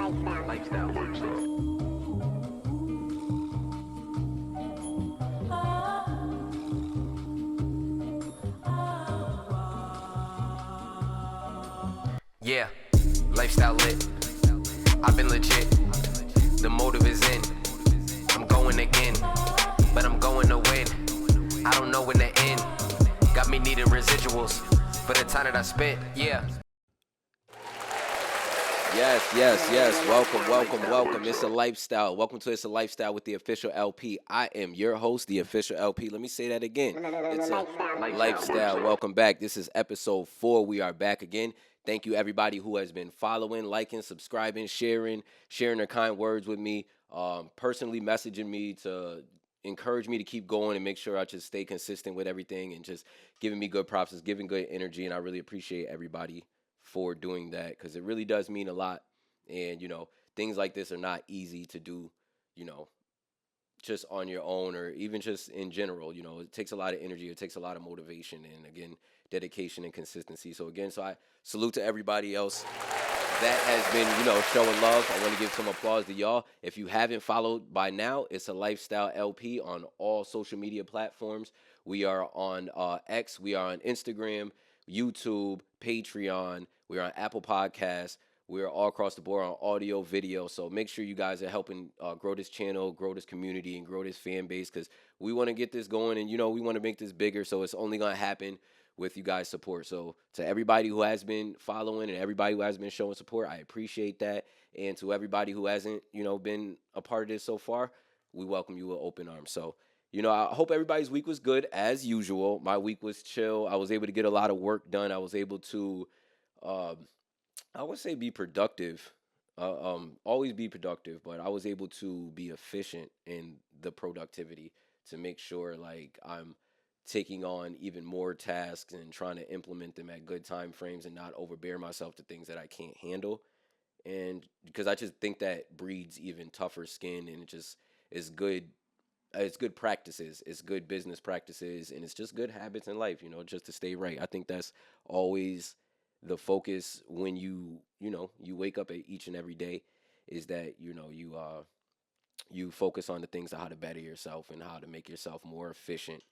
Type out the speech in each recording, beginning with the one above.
Yeah, lifestyle lit. I've been legit. The motive is in. I'm going again, but I'm going to win. I don't know when to end. Got me needing residuals for the time that I spent. Yeah. Yes. Welcome. It's a lifestyle. Welcome to It's a Lifestyle with the official LP. I am your host, the official LP. Let me say that again. It's a lifestyle. Welcome back. This is episode 4. We are back again. Thank you, everybody who has been following, liking, subscribing, sharing their kind words with me, personally messaging me to encourage me to keep going and make sure I just stay consistent with everything and just giving me good props, giving good energy. And I really appreciate everybody for doing that because it really does mean a lot. And, things like this are not easy to do, just on your own or even just in general. It takes a lot of energy. It takes a lot of motivation and, again, dedication and consistency. So I salute to everybody else that has been, showing love. I want to give some applause to y'all. If you haven't followed by now, it's a Lifestyle LP on all social media platforms. We are on X. We are on Instagram, YouTube, Patreon. We are on Apple Podcasts. We are all across the board on audio, video. So make sure you guys are helping grow this channel, grow this community, and grow this fan base because we want to get this going and, we want to make this bigger. So it's only going to happen with you guys' support. So to everybody who has been following and everybody who has been showing support, I appreciate that. And to everybody who hasn't, been a part of this so far, we welcome you with open arms. So, I hope everybody's week was good as usual. My week was chill. I was able to get a lot of work done. I was able to, I would say be productive. Always be productive, but I was able to be efficient in the productivity to make sure like I'm taking on even more tasks and trying to implement them at good time frames and not overbear myself to things that I can't handle. And because I just think that breeds even tougher skin and it just is good. It's good practices. It's good business practices, and it's just good habits in life. Just to stay right. I think that's always the focus when you wake up each and every day is that you focus on the things of how to better yourself and how to make yourself more efficient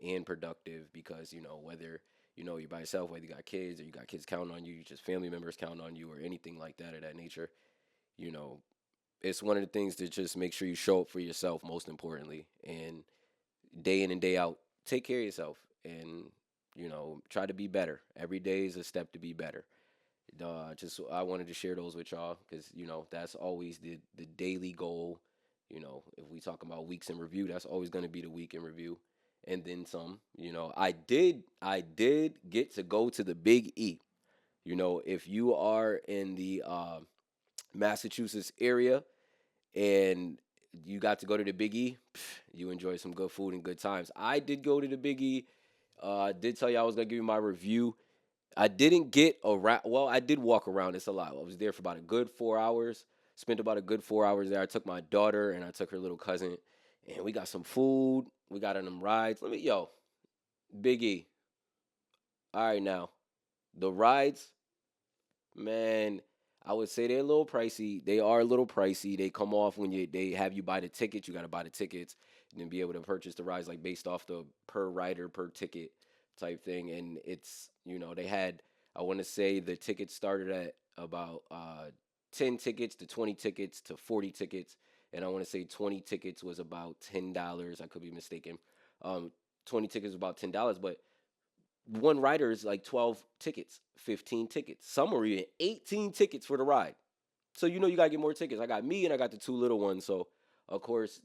and productive because whether you're by yourself, whether you got kids or you got kids counting on you, just family members counting on you or anything like that of that nature, it's one of the things to just make sure you show up for yourself most importantly and day in and day out take care of yourself and try to be better. Every day is a step to be better. I wanted to share those with y'all because that's always the daily goal. If we talk about weeks in review, that's always going to be the week in review, and then some. I did get to go to the Big E. If you are in the Massachusetts area and you got to go to the Big E, you enjoy some good food and good times. I did go to the Big E. I did tell you I was going to give you my review. I didn't get around. Well, I did walk around. It's a lot. I was there for about a good 4 hours. Spent about a good 4 hours there. I took my daughter and I took her little cousin. And we got some food. We got on them rides. Big E. All right, now. The rides, man, I would say they're a little pricey. They are a little pricey. They come off when they have you buy the tickets. You got to buy the tickets and then be able to purchase the rides like based off the per rider, per ticket type thing. And it's, they had, I want to say the tickets started at about 10 tickets to 20 tickets to 40 tickets. And I want to say 20 tickets was about $10. I could be mistaken. 20 tickets was about $10, but one rider is like 12 tickets, 15 tickets. Some are even 18 tickets for the ride. So, you got to get more tickets. I got me and I got the two little ones. So, of course,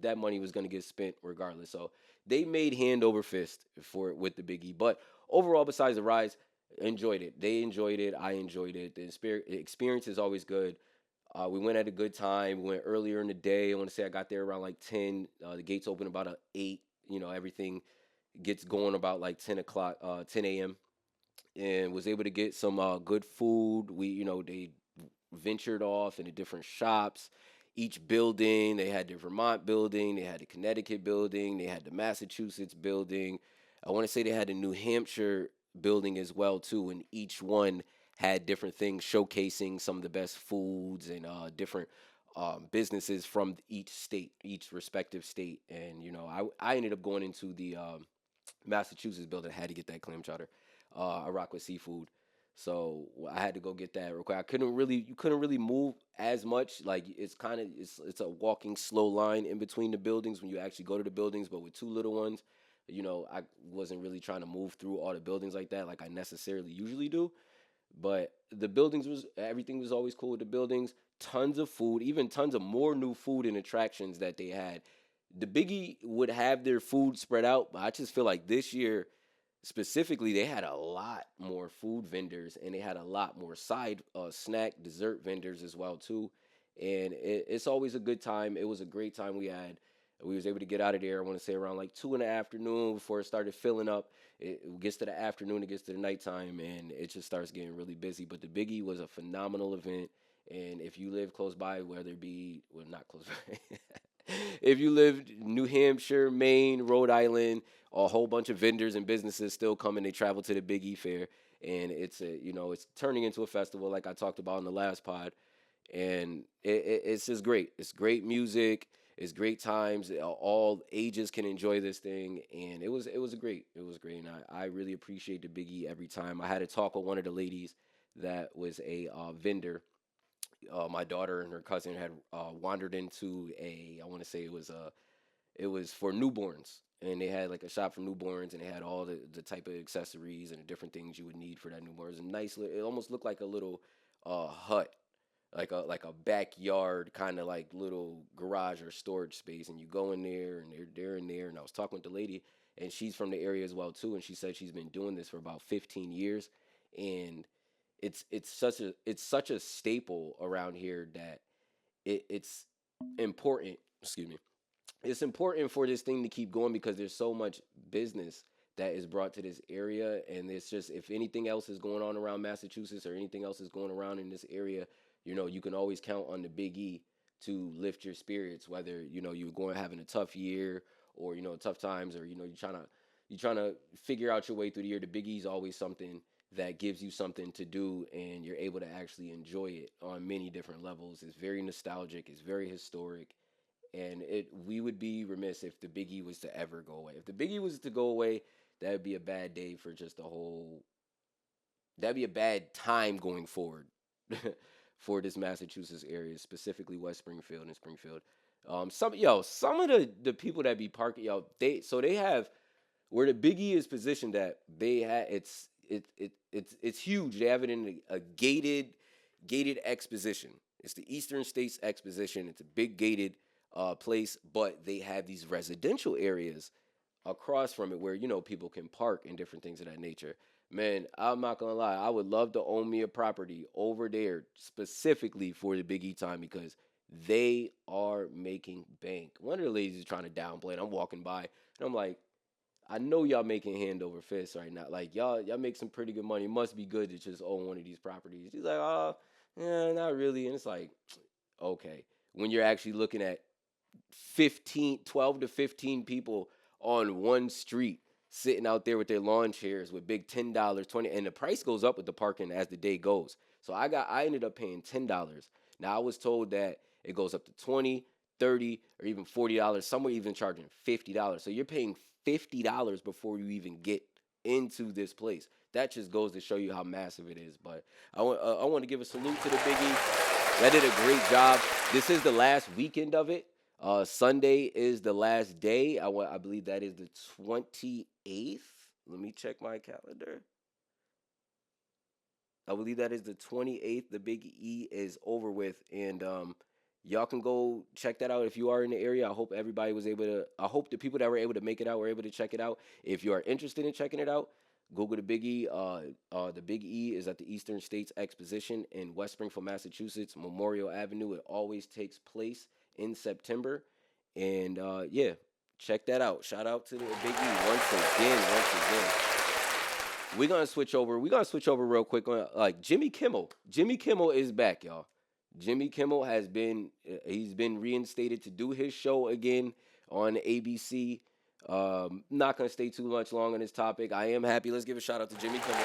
that money was going to get spent regardless. So, they made hand over fist with the Big E. But overall, besides the rides, enjoyed it. They enjoyed it. I enjoyed it. The experience is always good. We went at a good time. We went earlier in the day. I want to say I got there around like 10. The gates open about 8. Everything gets going about like 10 o'clock, 10 a.m. and was able to get some good food. They ventured off into different shops. Each building, they had the Vermont building, they had the Connecticut building, they had the Massachusetts building. I want to say they had the New Hampshire building as well too, and each one had different things showcasing some of the best foods and different businesses from each state, each respective state. And I ended up going into the Massachusetts building. I had to get that clam chowder. I rock with seafood, so I had to go get that real quick. You couldn't really move as much. Like it's a walking slow line in between the buildings when you actually go to the buildings. But with two little ones, I wasn't really trying to move through all the buildings like that, like I necessarily usually do. But the buildings was everything was always cool with the buildings. Tons of food, even tons of more new food and attractions that they had. The Biggie would have their food spread out, but I just feel like this year specifically they had a lot more food vendors and they had a lot more side snack dessert vendors as well too. And it's always a good time. It was a great time we had. We was able to get out of there, I want to say around like 2 in the afternoon before it started filling up. It gets to the afternoon, it gets to the nighttime, and it just starts getting really busy. But the Biggie was a phenomenal event. And if you live close by, whether it be, well, not close by, if you live New Hampshire, Maine, Rhode Island, a whole bunch of vendors and businesses still come and they travel to the Big E Fair. And it's turning into a festival like I talked about in the last pod. And it's just great. It's great music. It's great times. All ages can enjoy this thing, and it was great. It was great, and I really appreciate the Biggie every time. I had a talk with one of the ladies that was a vendor. My daughter and her cousin had wandered into I want to say it was for newborns, and they had like a shop for newborns, and they had all the type of accessories and the different things you would need for that newborn. It was a nice. It almost looked like a little hut, like a backyard kind of like little garage or storage space, and you go in there and they're in there. And I was talking with the lady, and she's from the area as well too, and she said she's been doing this for about 15 years, and it's such a staple around here that it's important. Excuse me. It's important for this thing to keep going because there's so much business that is brought to this area, and it's just if anything else is going on around Massachusetts or anything else is going around in this area, you can always count on the Big E to lift your spirits, whether you're going having a tough year or tough times, or you're trying to figure out your way through the year. The Big E's always something that gives you something to do, and you're able to actually enjoy it on many different levels. It's very nostalgic. It's very historic. And we would be remiss if the Big E was to ever go away. If the Big E was to go away, that would be a bad day for just the whole. That'd be a bad time going forward for this Massachusetts area, specifically West Springfield and Springfield. Some of the people that be parking, they have where the Big E is positioned at. They have it's huge. They have it in a gated exposition. It's the Eastern States Exposition. It's a big gated place, but they have these residential areas across from it where people can park and different things of that nature. Man, I'm not gonna lie, I would love to own me a property over there specifically for the Big E time because they are making bank. One of the ladies is trying to downplay it. I'm walking by and I'm like, I know y'all making hand over fist right now. Like y'all make some pretty good money. It must be good to just own one of these properties. She's like, oh, yeah, not really. And it's like, okay, when you're actually looking at 12 to 15 people on one street sitting out there with their lawn chairs with big $10, 20, and the price goes up with the parking as the day goes. So I ended up paying $10. Now I was told that it goes up to 20, 30, or even $40. Some are even charging $50. So you're paying $50 before you even get into this place. That just goes to show you how massive it is. But I want to give a salute to the Biggie. That did a great job. This is the last weekend of it. Sunday is the last day. I believe that is the 28th. Let me check my calendar. I believe that is the 28th. The Big E is over with, and y'all can go check that out if you are in the area. I hope everybody was able to. I hope the people that were able to make it out were able to check it out. If you are interested in checking it out, Google the Big E. The Big E is at the Eastern States Exposition in West Springfield, Massachusetts, Memorial Avenue. It always takes place in September, and check that out. Shout out to the Big E once again. We're gonna switch over real quick on like Jimmy Kimmel. Jimmy Kimmel is back, y'all. Jimmy Kimmel he's been reinstated to do his show again on ABC. Not gonna stay too much long on this topic. I am happy. Let's give a shout out to Jimmy Kimmel.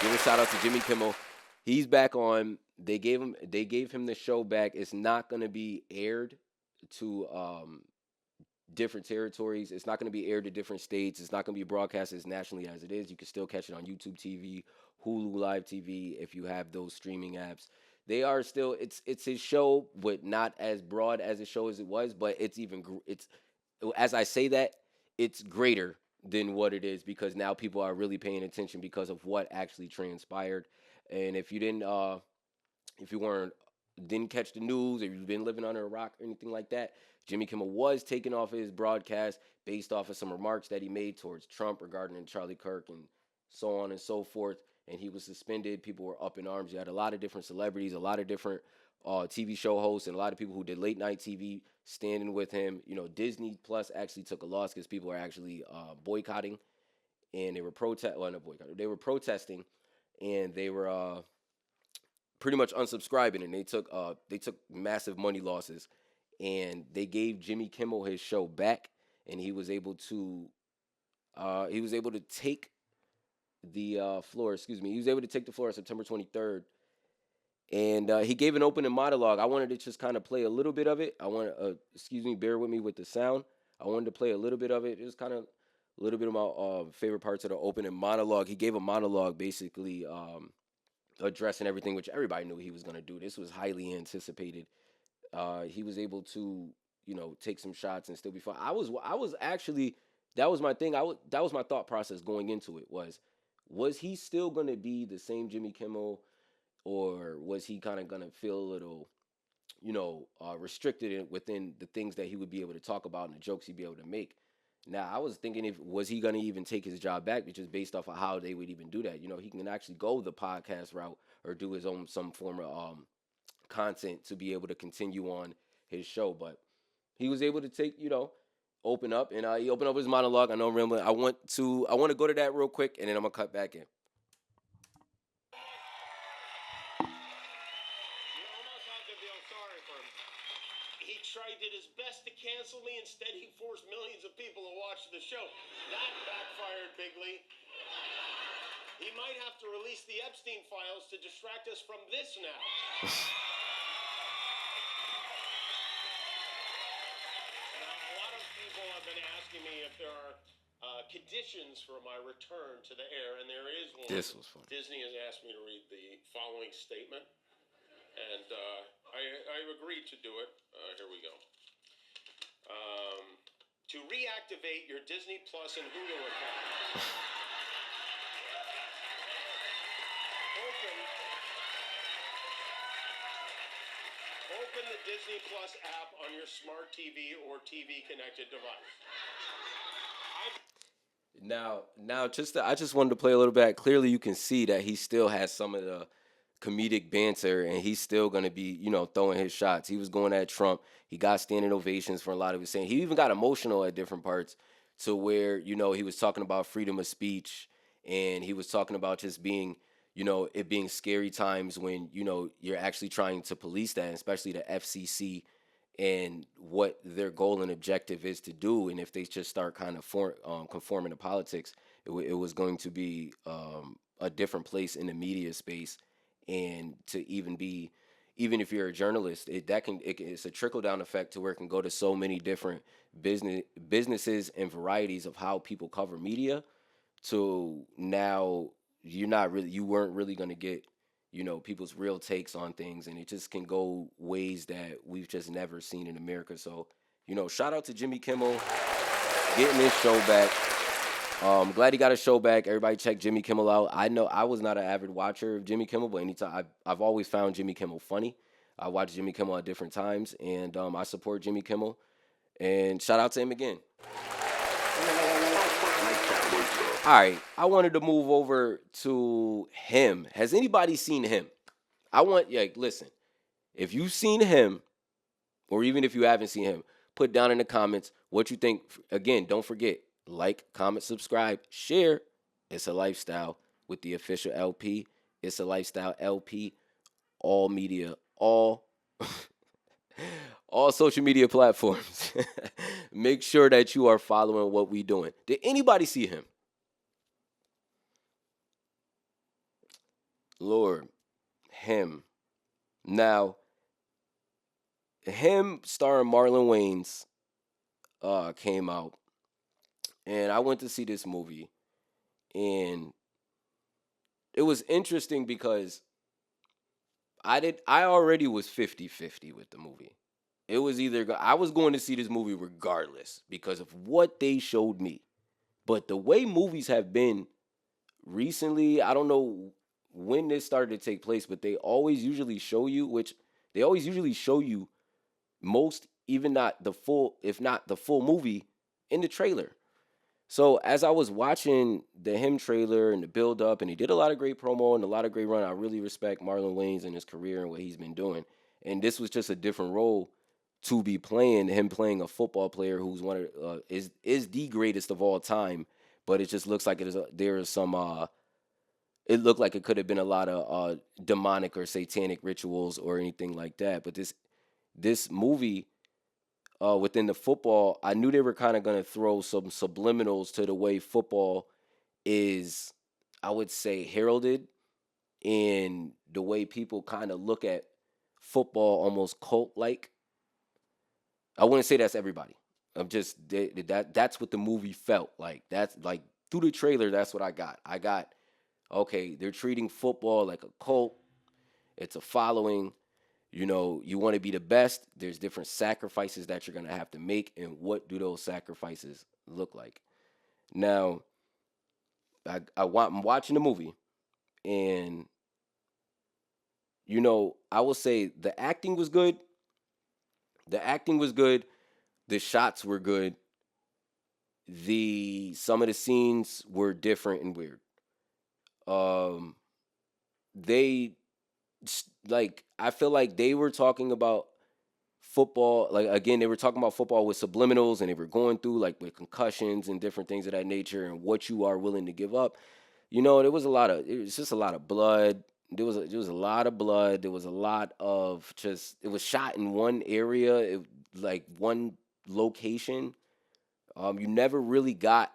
Give a shout out to Jimmy Kimmel. He's back on. They gave him the show back. It's not gonna be aired to different territories. It's not gonna be aired to different states. It's not gonna be broadcast as nationally as it is. You can still catch it on YouTube TV, Hulu Live TV if you have those streaming apps. They are still it's his show, but not as broad as his show as it was. But it's as I say that, it's greater than what it is because now people are really paying attention because of what actually transpired. And if you weren't didn't catch the news or you've been living under a rock or anything like that, Jimmy Kimmel was taken off his broadcast based off of some remarks that he made towards Trump regarding Charlie Kirk and so on and so forth. And he was suspended. People were up in arms. You had a lot of different celebrities, a lot of different TV show hosts, and a lot of people who did late night TV standing with him. Disney Plus actually took a loss because people are actually boycotting, and they were Well, not boycotting. They were protesting, and they were pretty much unsubscribing, and they took massive money losses, and they gave Jimmy Kimmel his show back, and he was able to take the floor. Excuse me, he was able to take the floor on September 23rd, and he gave an opening monologue. I wanted to just kind of play a little bit of it. Excuse me, bear with me with the sound. I wanted to play a little bit of it. It was kind of a little bit of my favorite parts of the opening monologue. He gave a monologue basically addressing everything, which everybody knew he was going to do. This was highly anticipated. He was able to, take some shots and still be fine. I was actually, that was my thing. That was my thought process going into it was he still going to be the same Jimmy Kimmel, or was he kind of going to feel a little, restricted within the things that he would be able to talk about and the jokes he'd be able to make? Now, I was thinking, was he going to even take his job back, which is based off of how they would even do that. He can actually go the podcast route or do his own some form of content to be able to continue on his show. But he was able to open up, and he opened up his monologue. I know, remember, I want to go to that real quick, and then I'm gonna cut back in. Did his best to cancel me. Instead, he forced millions of people to watch the show. That backfired bigly. He might have to release the Epstein files to distract us from this now. A lot of people have been asking me if there are conditions for my return to the air, and there is one. This was fun. Disney has asked me to read the following statement, and I agreed to do it. Here we go. To reactivate your Disney Plus and Hulu account, open the Disney Plus app on your smart TV or TV connected device. Now, I just wanted to play a little bit. Clearly, you can see that he still has some of the comedic banter, and he's still going to be, throwing his shots. He was going at Trump. He got standing ovations for a lot of his saying. He even got emotional at different parts to where, he was talking about freedom of speech, and he was talking about just being, it being scary times when, you're actually trying to police that, especially the FCC and what their goal and objective is to do. And if they just start kind of conforming to politics, it was going to be a different place in the media space. And to even if you're a journalist, it's a trickle down effect to where it can go to so many different businesses and varieties of how people cover media. So now you weren't really going to get, people's real takes on things, and it just can go ways that we've just never seen in America. So, shout out to Jimmy Kimmel getting his show back. Glad he got his show back. Everybody check Jimmy Kimmel out. I know I was not an avid watcher of Jimmy Kimmel, but anytime I've always found Jimmy Kimmel funny. I watch Jimmy Kimmel at different times, and I support Jimmy Kimmel. And shout out to him again. All right, I wanted to move over to him. Has anybody seen him? Listen, if you've seen him, or even if you haven't seen him, put down in the comments what you think. Again, don't forget, like, comment, subscribe, share. It's a Lifestyle with the official LP. It's a Lifestyle LP. All media, all social media platforms. Make sure that you are following what we doing. Did anybody see him? Lord, him. Now, him starring Marlon Wayans came out, and I went to see this movie, and it was interesting because I already was 50-50 with the movie. It was either I was going to see this movie regardless because of what they showed me. But the way movies have been recently, I don't know when this started to take place, but they always usually show you, which they always usually show you most, even not the full, if not the full movie in the trailer. So as I was watching the him trailer and the build up, and he did a lot of great promo and a lot of great run. I really respect Marlon Wayans and his career and what he's been doing. And this was just a different role to be playing. Him playing a football player who's one of is the greatest of all time. But it just looks like there is some. It looked like it could have been a lot of demonic or satanic rituals or anything like that. But this movie within the football, I knew they were kind of going to throw some subliminals to the way football is, I would say, heralded, and the way people kind of look at football almost cult like. I wouldn't say that's everybody. I'm just that's what the movie felt like. That's like through the trailer, that's what I got. I got okay, they're treating football like a cult. It's a following. You know, you want to be the best. There's different sacrifices that you're going to have to make, and what do those sacrifices look like? Now, I'm watching the movie, and I will say the acting was good. The acting was good. The shots were good. Some of the scenes were different and weird. Um, they like I feel like they were talking about football, like again, they were talking about football with subliminals, and they were going through like with concussions and different things of that nature and what you are willing to give up. There was it was just a lot of blood. There was a lot of blood. There was a lot of just it was shot in one area, like one location. You never really got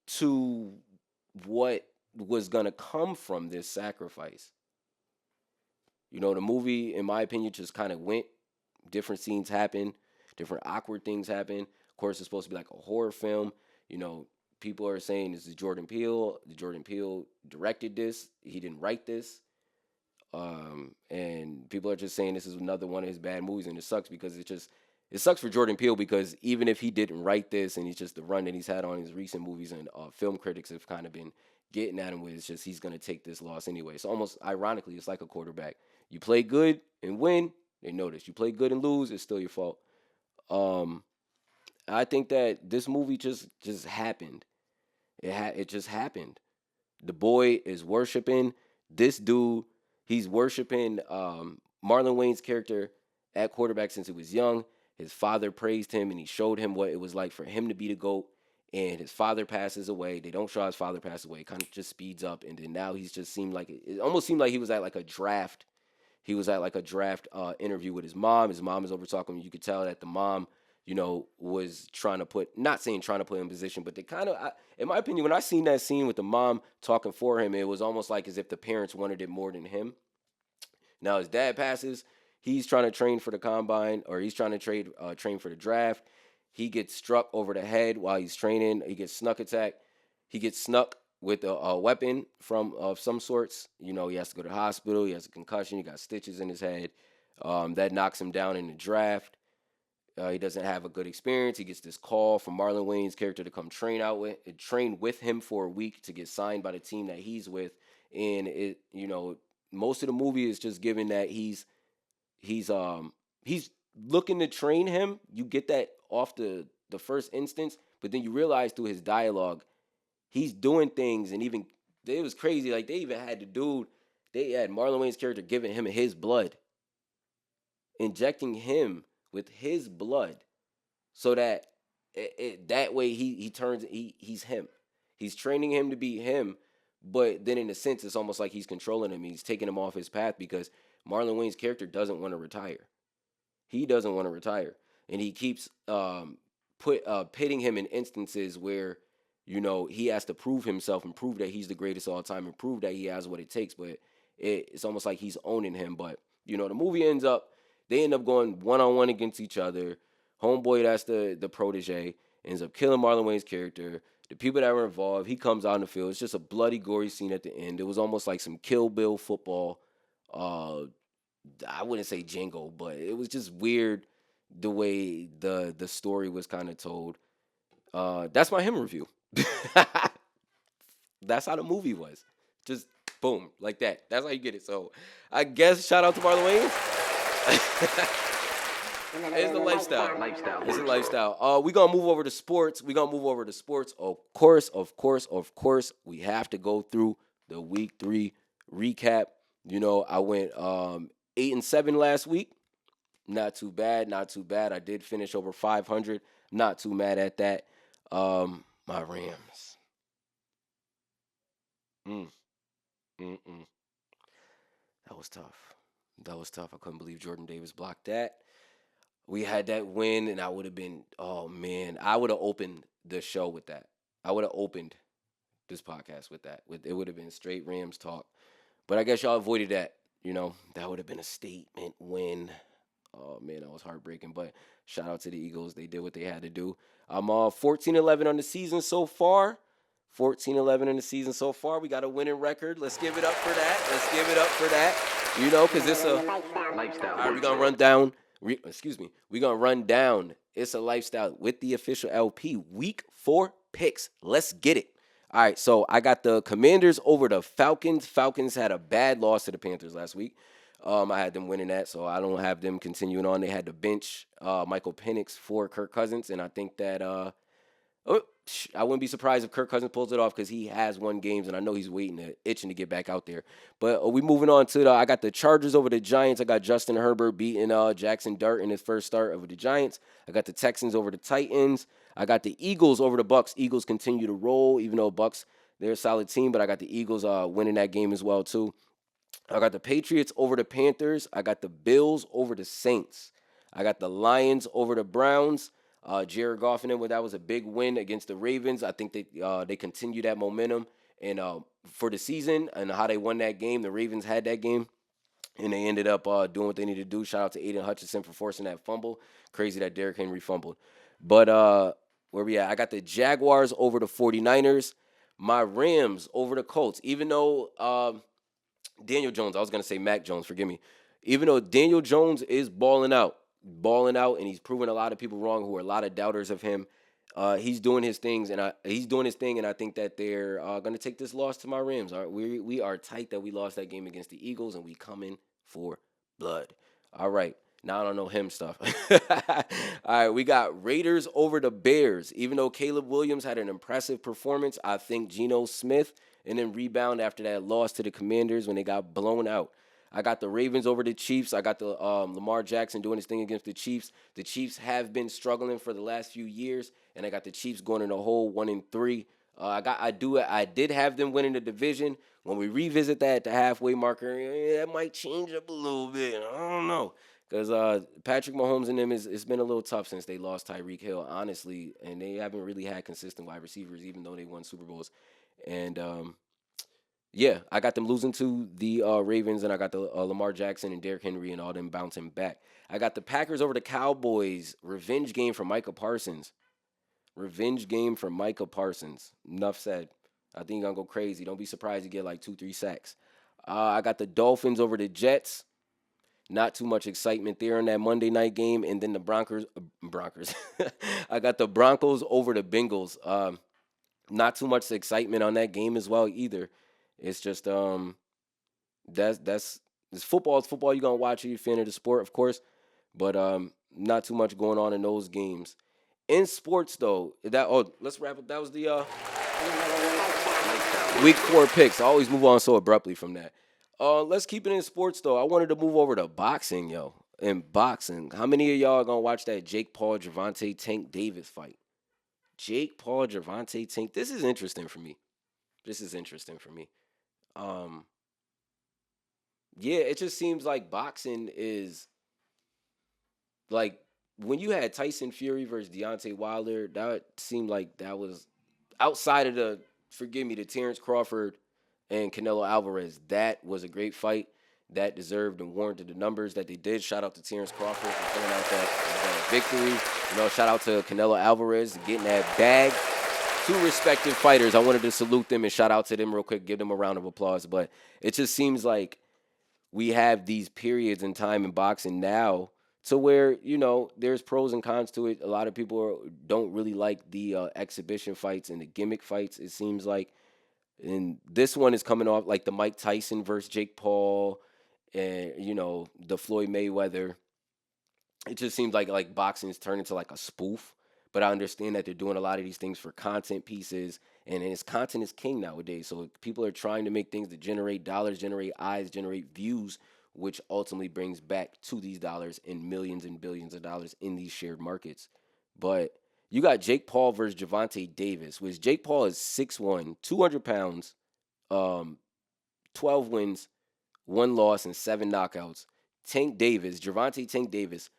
to what was gonna come from this sacrifice. The movie, in my opinion, just kind of went. Different scenes happen, different awkward things happen. Of course, it's supposed to be like a horror film. You know, people are saying this is Jordan Peele. Jordan Peele directed this. He didn't write this. And people are just saying this is another one of his bad movies, and it sucks because it sucks for Jordan Peele because even if he didn't write this, and he's just the run that he's had on his recent movies, and film critics have kind of been getting at him with, it's just he's gonna take this loss anyway. So almost ironically, it's like a quarterback. You play good and win, they notice. You play good and lose, it's still your fault. Um, I think that this movie just happened. It just happened. The boy is worshiping this dude. He's worshiping Marlon Wayne's character at quarterback since he was young. His father praised him, and he showed him what it was like for him to be the GOAT. And his father passes away. They don't show his father pass away. It kind of just speeds up, and then now he's just seemed like it almost seemed like he was at like a draft. He was at like a draft interview with his mom. His mom is over talking. You could tell that the mom, was trying to not saying trying to put him in position, but they kind of, in my opinion, when I seen that scene with the mom talking for him, it was almost like as if the parents wanted it more than him. Now his dad passes. He's trying to train for the combine, or he's trying to train for the draft. He gets struck over the head while he's training. He gets snuck attacked. He gets snuck with a weapon of some sorts. He has to go to the hospital. He has a concussion. He got stitches in his head. That knocks him down in the draft. He doesn't have a good experience. He gets this call from Marlon Wayne's character to come train with him for a week to get signed by the team that he's with. And most of the movie is just given that he's looking to train him. You get that off the first instance, but then you realize through his dialogue, he's doing things, and even it was crazy. Like they even had they had Marlon Wayne's character giving him his blood, injecting him with his blood, so that that way he's him. He's training him to be him, but then in a sense, it's almost like he's controlling him. He's taking him off his path because Marlon Wayne's character doesn't want to retire. He doesn't want to retire, and he keeps pitting him in instances where he has to prove himself and prove that he's the greatest of all time and prove that he has what it takes. But it's almost like he's owning him. But, the movie they end up going one-on-one against each other. Homeboy, that's the protege, ends up killing Marlon Wayne's character. The people that were involved, he comes out in the field. It's just a bloody, gory scene at the end. It was almost like some Kill Bill football. I wouldn't say Django, but it was just weird the way the story was kind of told. That's my him review. That's how the movie was. Just boom, like that. That's how you get it. So I guess shout out to Marlon Wayne. It's the lifestyle. It's a lifestyle. We gonna move over to sports. Of course. We have to go through the week 3 recap. I went 8-7 last week. Not too bad. I did finish over 500. Not too mad at that. My Rams. That was tough. I couldn't believe Jordan Davis blocked that. We had that win, and I would have been, oh man, I would have opened the show with that. I would have opened this podcast with that. It would have been straight Rams talk. But I guess y'all avoided that. That would have been a statement win. Oh man, that was heartbreaking. But shout out to the Eagles. They did what they had to do. I'm 14-11 on the season so far. 14-11 in the season so far. We got a winning record. Let's give it up for that. Because it's a lifestyle. All right, we're going to run down. We're going to run down It's a Lifestyle with the official LP week 4 picks. Let's get it. All right, so I got the Commanders over the Falcons. Falcons had a bad loss to the Panthers last week. I had them winning that, so I don't have them continuing on. They had to bench Michael Penix for Kirk Cousins, and I think that I wouldn't be surprised if Kirk Cousins pulls it off because he has won games, and I know he's itching to get back out there. But we moving on to I got the Chargers over the Giants. I got Justin Herbert beating Jackson Dart in his first start over the Giants. I got the Texans over the Titans. I got the Eagles over the Bucks. Eagles continue to roll, even though Bucks, they're a solid team, but I got the Eagles winning that game as well, too. I got the Patriots over the Panthers. I got the Bills over the Saints. I got the Lions over the Browns. Jared Goff and them, that was a big win against the Ravens. I think they continue that momentum and for the season and how they won that game. The Ravens had that game, and they ended up doing what they needed to do. Shout out to Aiden Hutchinson for forcing that fumble. Crazy that Derrick Henry fumbled. But where we at? I got the Jaguars over the 49ers. My Rams over the Colts. Even though Daniel Jones, I was going to say Mac Jones, forgive me. Even though Daniel Jones is balling out, and he's proven a lot of people wrong who are a lot of doubters of him. He's doing his things, and I think that they're going to take this loss to my Rams. All right, we are tight that we lost that game against the Eagles, and we coming for blood. All right, now I don't know him stuff. All right, we got Raiders over the Bears. Even though Caleb Williams had an impressive performance, I think Geno Smith and then rebound after that loss to the Commanders when they got blown out. I got the Ravens over the Chiefs. I got the Lamar Jackson doing his thing against the Chiefs. The Chiefs have been struggling for the last few years, and I got the Chiefs going in a hole 1-3. I did have them winning the division. When we revisit that at the halfway marker, that might change up a little bit. I don't know, because Patrick Mahomes and them it's been a little tough since they lost Tyreek Hill, honestly, and they haven't really had consistent wide receivers, even though they won Super Bowls. And yeah, I got them losing to the Ravens, and I got the Lamar Jackson and Derrick Henry and all them bouncing back. I got the Packers over the Cowboys. Revenge game for Micah Parsons. Enough said. I think he's going to go crazy. Don't be surprised to get like 2-3 sacks. I got the Dolphins over the Jets. Not too much excitement there in that Monday night game. And then the Broncos. I got the Broncos over the Bengals. Not too much excitement on that game as well either. It's just that's football. It's football. You're gonna watch it. You're a fan of the sport, of course, but not too much going on in those games. In sports, though, let's wrap up. That was the week 4 picks. I always move on so abruptly from that. Let's keep it in sports, though. I wanted to move over to boxing, yo. In boxing, how many of y'all are gonna watch that Jake Paul Gervonta Tank Davis fight? Jake Paul Gervonta Tank. This is interesting for me. Yeah, it just seems like boxing is like when you had Tyson Fury versus Deontay Wilder, that seemed like that was outside of the Terrence Crawford and Canelo Alvarez, that was a great fight. That deserved and warranted the numbers that they did. Shout out to Terrence Crawford for pulling out that victory. Shout out to Canelo Alvarez getting that bag. Two respected fighters. I wanted to salute them and shout out to them real quick, give them a round of applause. But it just seems like we have these periods in time in boxing now to where, there's pros and cons to it. A lot of people don't really like the exhibition fights and the gimmick fights, it seems like. And this one is coming off like the Mike Tyson versus Jake Paul and, the Floyd Mayweather. It just seems like boxing is turned into like a spoof. But I understand that they're doing a lot of these things for content pieces, and it's content is king nowadays. So people are trying to make things that generate dollars, generate eyes, generate views, which ultimately brings back to these dollars in millions and billions of dollars in these shared markets. But you got Jake Paul versus Gervonta Davis, which Jake Paul is 6'1", 200 pounds, 12 wins, 1 loss, and 7 knockouts. Gervonta Tank Davis,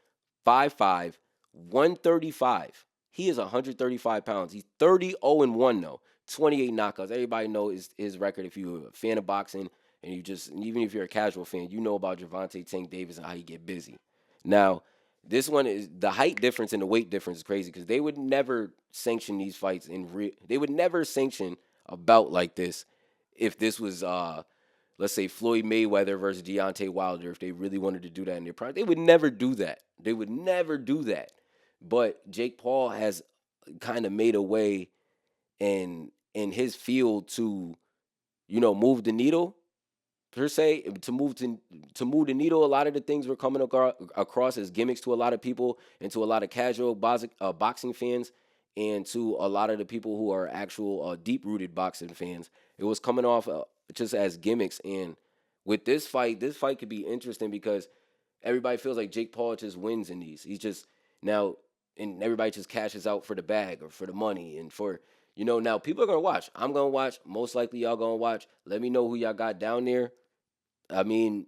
5'5", 135. He is 135 pounds. He's 30-0-1 though. 28 knockouts. Everybody knows his record. If you're a fan of boxing and even if you're a casual fan, you know about Gervonta Tank Davis and how he get busy. Now, this one is the height difference and the weight difference is crazy because they would never sanction these fights they would never sanction a bout like this if this was let's say Floyd Mayweather versus Deontay Wilder. If they really wanted to do that in their prime, they would never do that. They would never do that. But Jake Paul has kind of made a way in his field to, move the needle per se. To move the needle, a lot of the things were coming across as gimmicks to a lot of people and to a lot of casual boxing fans and to a lot of the people who are actual deep-rooted boxing fans. It was coming off just as gimmicks. And with this fight could be interesting because everybody feels like Jake Paul just wins in these. He's just now. And everybody just cashes out for the bag or for the money and for, now people are going to watch. I'm going to watch. Most likely y'all going to watch. Let me know who y'all got down there. I mean,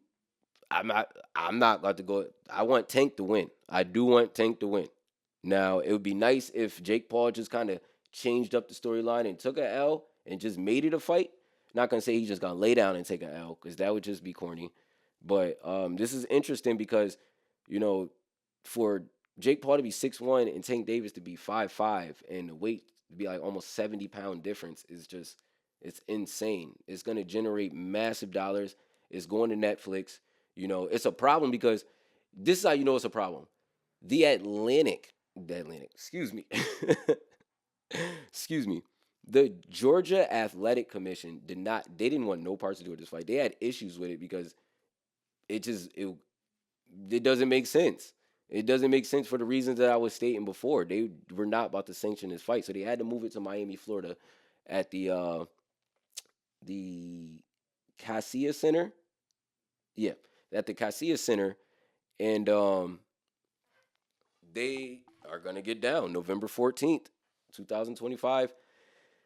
I'm not about to go. I want Tank to win. I do want Tank to win. Now, it would be nice if Jake Paul just kind of changed up the storyline and took an L and just made it a fight. Not going to say he's just going to lay down and take an L because that would just be corny. But this is interesting because, for Jake Paul to be 6'1" and Tank Davis to be 5'5", and the weight to be like almost 70-pound difference is just, it's insane. It's going to generate massive dollars. It's going to Netflix. It's a problem because this is how you know it's a problem. The Atlantic, excuse me. Excuse me. The Georgia Athletic Commission didn't want no parts to do with this fight. They had issues with it because it doesn't make sense. It doesn't make sense for the reasons that I was stating before. They were not about to sanction this fight, so they had to move it to Miami, Florida, at the Casilla Center. Yeah, at the Casilla Center, and they are gonna get down November 14th, 2025.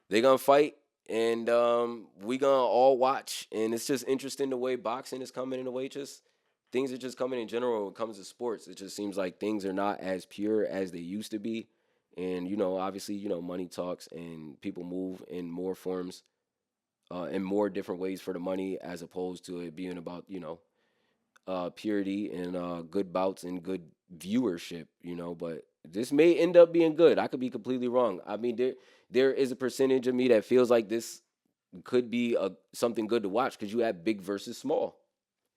They're gonna fight, and we gonna all watch. And it's just interesting the way boxing is coming in the way just. Things are just coming in general when it comes to sports. It just seems like things are not as pure as they used to be. And, obviously, money talks and people move in more forms, in more different ways for the money as opposed to it being about, purity and good bouts and good viewership, But this may end up being good. I could be completely wrong. I mean, there is a percentage of me that feels like this could be something good to watch because you have big versus small.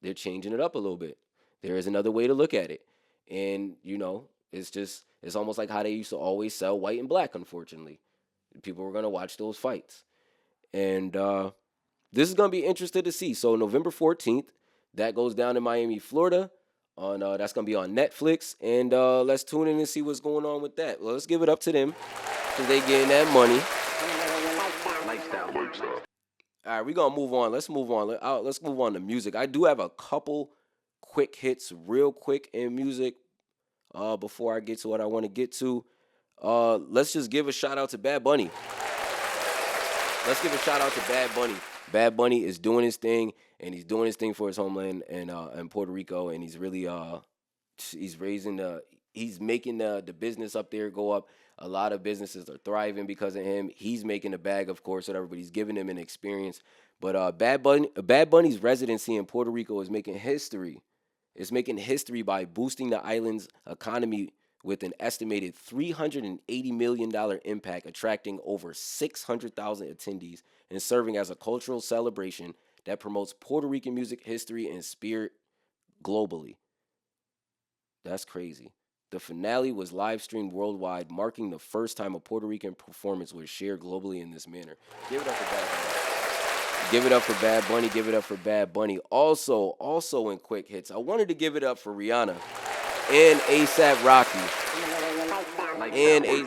They're changing it up a little bit. There is another way to look at it. And, it's almost like how they used to always sell white and black, unfortunately. People were going to watch those fights. And this is going to be interesting to see. So November 14th, that goes down in Miami, Florida. That's going to be on Netflix. And let's tune in and see what's going on with that. Well, let's give it up to them because they getting that money. Lifestyle. All right, we're going to move on. Let's move on. Let's move on to music. I do have a couple quick hits real quick in music before I get to what I want to get to. Let's just give a shout out to Bad Bunny. Let's give a shout out to Bad Bunny. Bad Bunny is doing his thing, and he's doing his thing for his homeland in Puerto Rico, and he's really he's raising he's making the business up there go up. A lot of businesses are thriving because of him. He's making a bag, of course, whatever, but he's giving him an experience. But Bad Bunny's residency in Puerto Rico is making history. It's making history by boosting the island's economy with an estimated $380 million impact, attracting over 600,000 attendees and serving as a cultural celebration that promotes Puerto Rican music, history, and spirit globally. That's crazy. The finale was live streamed worldwide, marking the first time a Puerto Rican performance was shared globally in this manner. Give it up for Bad Bunny. Give it up for Bad Bunny. Give it up for Bad Bunny. Also in quick hits, I wanted to give it up for Rihanna and ASAP Rocky.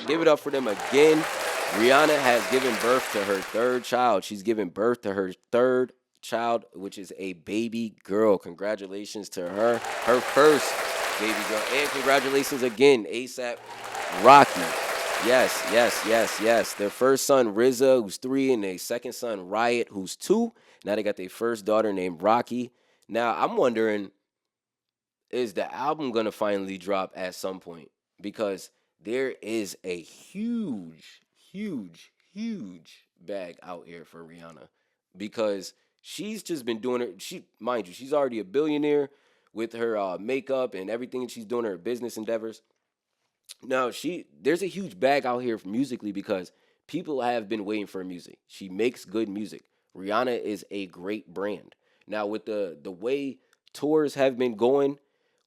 Give it up for them again. Rihanna has given birth to her third child. She's given birth to her third child, which is a baby girl. Congratulations to her. Her first baby girl. And congratulations again, ASAP Rocky. Yes. Their first son, RZA, who's 3, and their second son, Riot, who's 2. Now they got their first daughter named Rocky. Now, I'm wondering, is the album going to finally drop at some point? Because there is a huge bag out here for Rihanna. Because she's just been doing it. Mind you, she's already a billionaire with her makeup and everything she's doing, her business endeavors. Now, there's a huge bag out here musically because people have been waiting for her music. She makes good music. Rihanna is a great brand. Now, with the way tours have been going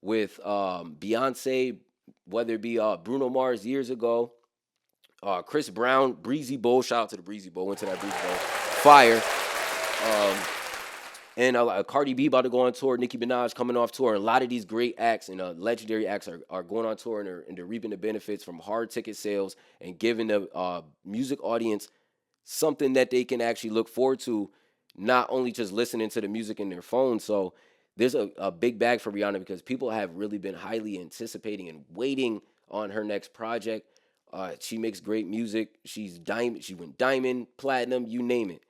with Beyonce, whether it be Bruno Mars years ago, Chris Brown, Breezy Bowl, shout out to the Breezy Bowl, went to that Breezy Bowl, fire. Um, and Cardi B about to go on tour. Nicki Minaj coming off tour. A lot of these great acts and legendary acts are going on tour, and they're reaping the benefits from hard ticket sales and giving the music audience something that they can actually look forward to, not only just listening to the music in their phone. So there's a big bag for Rihanna because people have really been highly anticipating and waiting on her next project. She makes great music. She's diamond. She went diamond, platinum, you name it.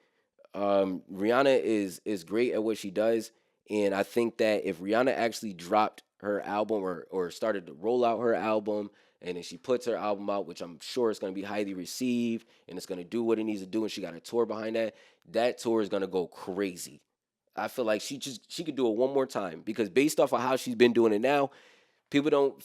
Rihanna is great at what she does, and I think that if Rihanna actually dropped her album or started to roll out her album, and then she puts her album out, which I'm sure is going to be highly received, and it's going to do what it needs to do, and she got a tour behind that, that tour is going to go crazy. I feel like she could do it one more time because based off of how she's been doing it now, people don't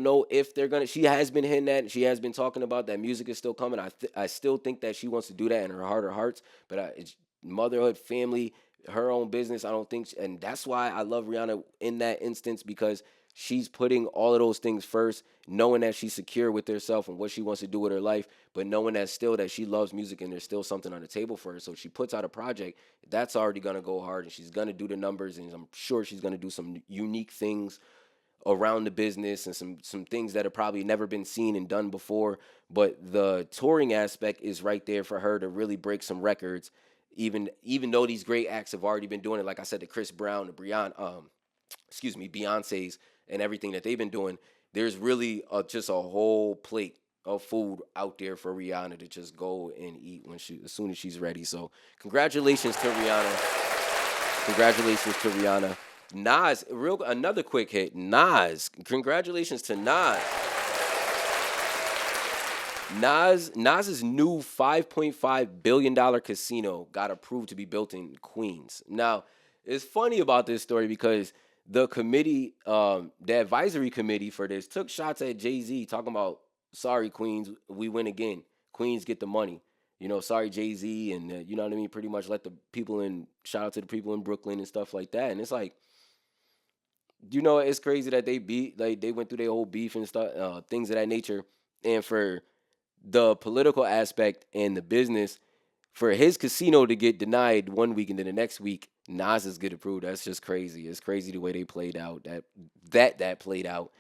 know if they're gonna. She has been hitting that. She has been talking about that music is still coming. I still think that she wants to do that in her heart of hearts. But it's motherhood, family, her own business. I don't think, and that's why I love Rihanna in that instance because she's putting all of those things first, knowing that she's secure with herself and what she wants to do with her life, but knowing that still that she loves music and there's still something on the table for her. So if she puts out a project, that's already gonna go hard, and she's gonna do the numbers, and I'm sure she's gonna do some unique things around the business and some things that have probably never been seen and done before. But the touring aspect is right there for her to really break some records. Even though these great acts have already been doing it, like I said, the Chris Brown, the Beyonce's, and everything that they've been doing. There's really just a whole plate of food out there for Rihanna to just go and eat as soon as she's ready. So congratulations to Rihanna. Congratulations to Rihanna. Another quick hit. Nas, congratulations to Nas. Nas's new $5.5 billion casino got approved to be built in Queens. Now, it's funny about this story because the committee, the advisory committee for this took shots at Jay-Z talking about, sorry, Queens, we win again. Queens get the money. Sorry, Jay-Z, and you know what I mean? Pretty much let the people shout out to the people in Brooklyn and stuff like that. And it's like, it's crazy that they went through their whole beef and stuff, things of that nature. And for the political aspect and the business, for his casino to get denied one week and then the next week, Nas is get approved. That's just crazy. It's crazy the way they played out, that played out.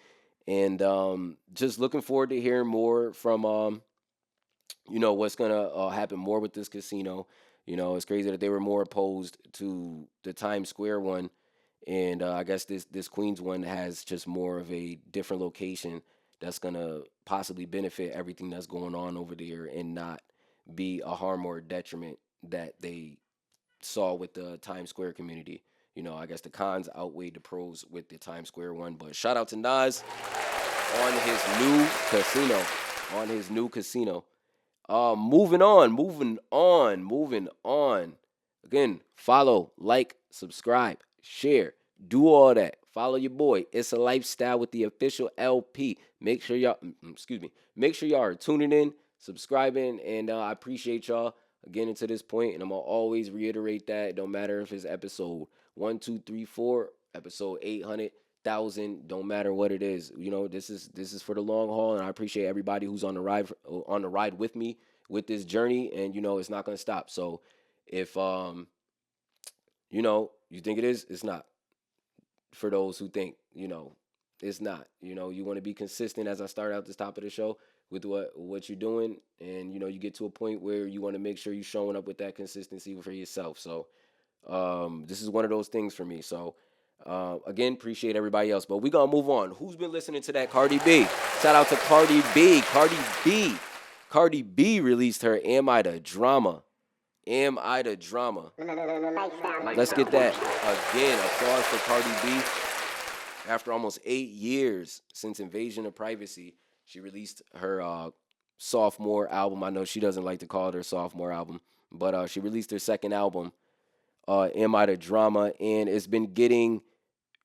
And just looking forward to hearing more from, what's going to happen more with this casino. It's crazy that they were more opposed to the Times Square one. And I guess this Queens one has just more of a different location that's going to possibly benefit everything that's going on over there and not be a harm or a detriment that they saw with the Times Square community. I guess the cons outweighed the pros with the Times Square one. But shout out to Nas on his new casino. On his new casino. Moving on. Again, follow, like, subscribe, share, do all that. Follow your boy. It's a lifestyle with the official LP. Make sure y'all, excuse me, make sure y'all are tuning in, subscribing, and I appreciate y'all getting to this point. And I'm gonna always reiterate that. It don't matter if it's episode 1, 2, 3, 4, episode 800,000. Don't matter what it is. This is for the long haul, and I appreciate everybody who's on the ride with me with this journey, and it's not gonna stop. So if you think it is, it's not. For those who think, it's not. You want to be consistent, as I started out this top of the show, with what you're doing, and you get to a point where you want to make sure you're showing up with that consistency for yourself. So this is one of those things for me. So again, appreciate everybody else, but we gonna move on. Who's been listening to that Cardi B? Shout out to Cardi B. Cardi B released her Am I the Drama? Am I the Drama? Let's get that again. Applause for Cardi B. After almost 8 years since Invasion of Privacy, she released her sophomore album. I know she doesn't like to call it her sophomore album, but she released her second album, Am I the Drama? And it's been getting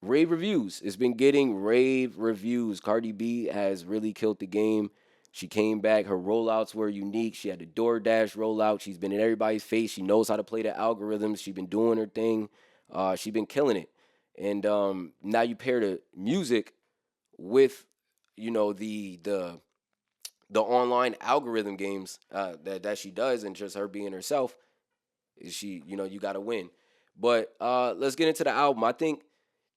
rave reviews. Cardi B has really killed the game. She came back. Her rollouts were unique. She had the DoorDash rollout. She's been in everybody's face. She knows how to play the algorithms. She's been doing her thing. She's been killing it. And now you pair the music with, the online algorithm games that she does, and just her being herself. You got to win. But let's get into the album. I think,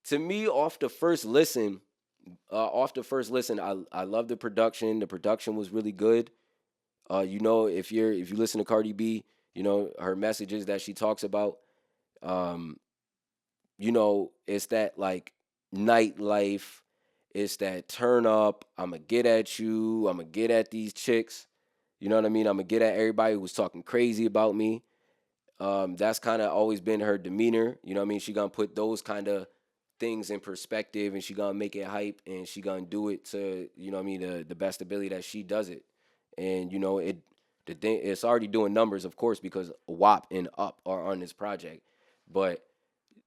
to me, off the first listen, I love the production. The production was really good. If you listen to Cardi B, her messages that she talks about, it's that like nightlife, it's that turn up. I'ma get at you. I'ma get at these chicks. You know what I mean? I'ma get at everybody who was talking crazy about me. That's kind of always been her demeanor. You know what I mean? She gonna put those kind of things in perspective, and she gonna make it hype, and she gonna do it to the best ability that she does it. And it's already doing numbers, of course, because WAP and Up are on this project. But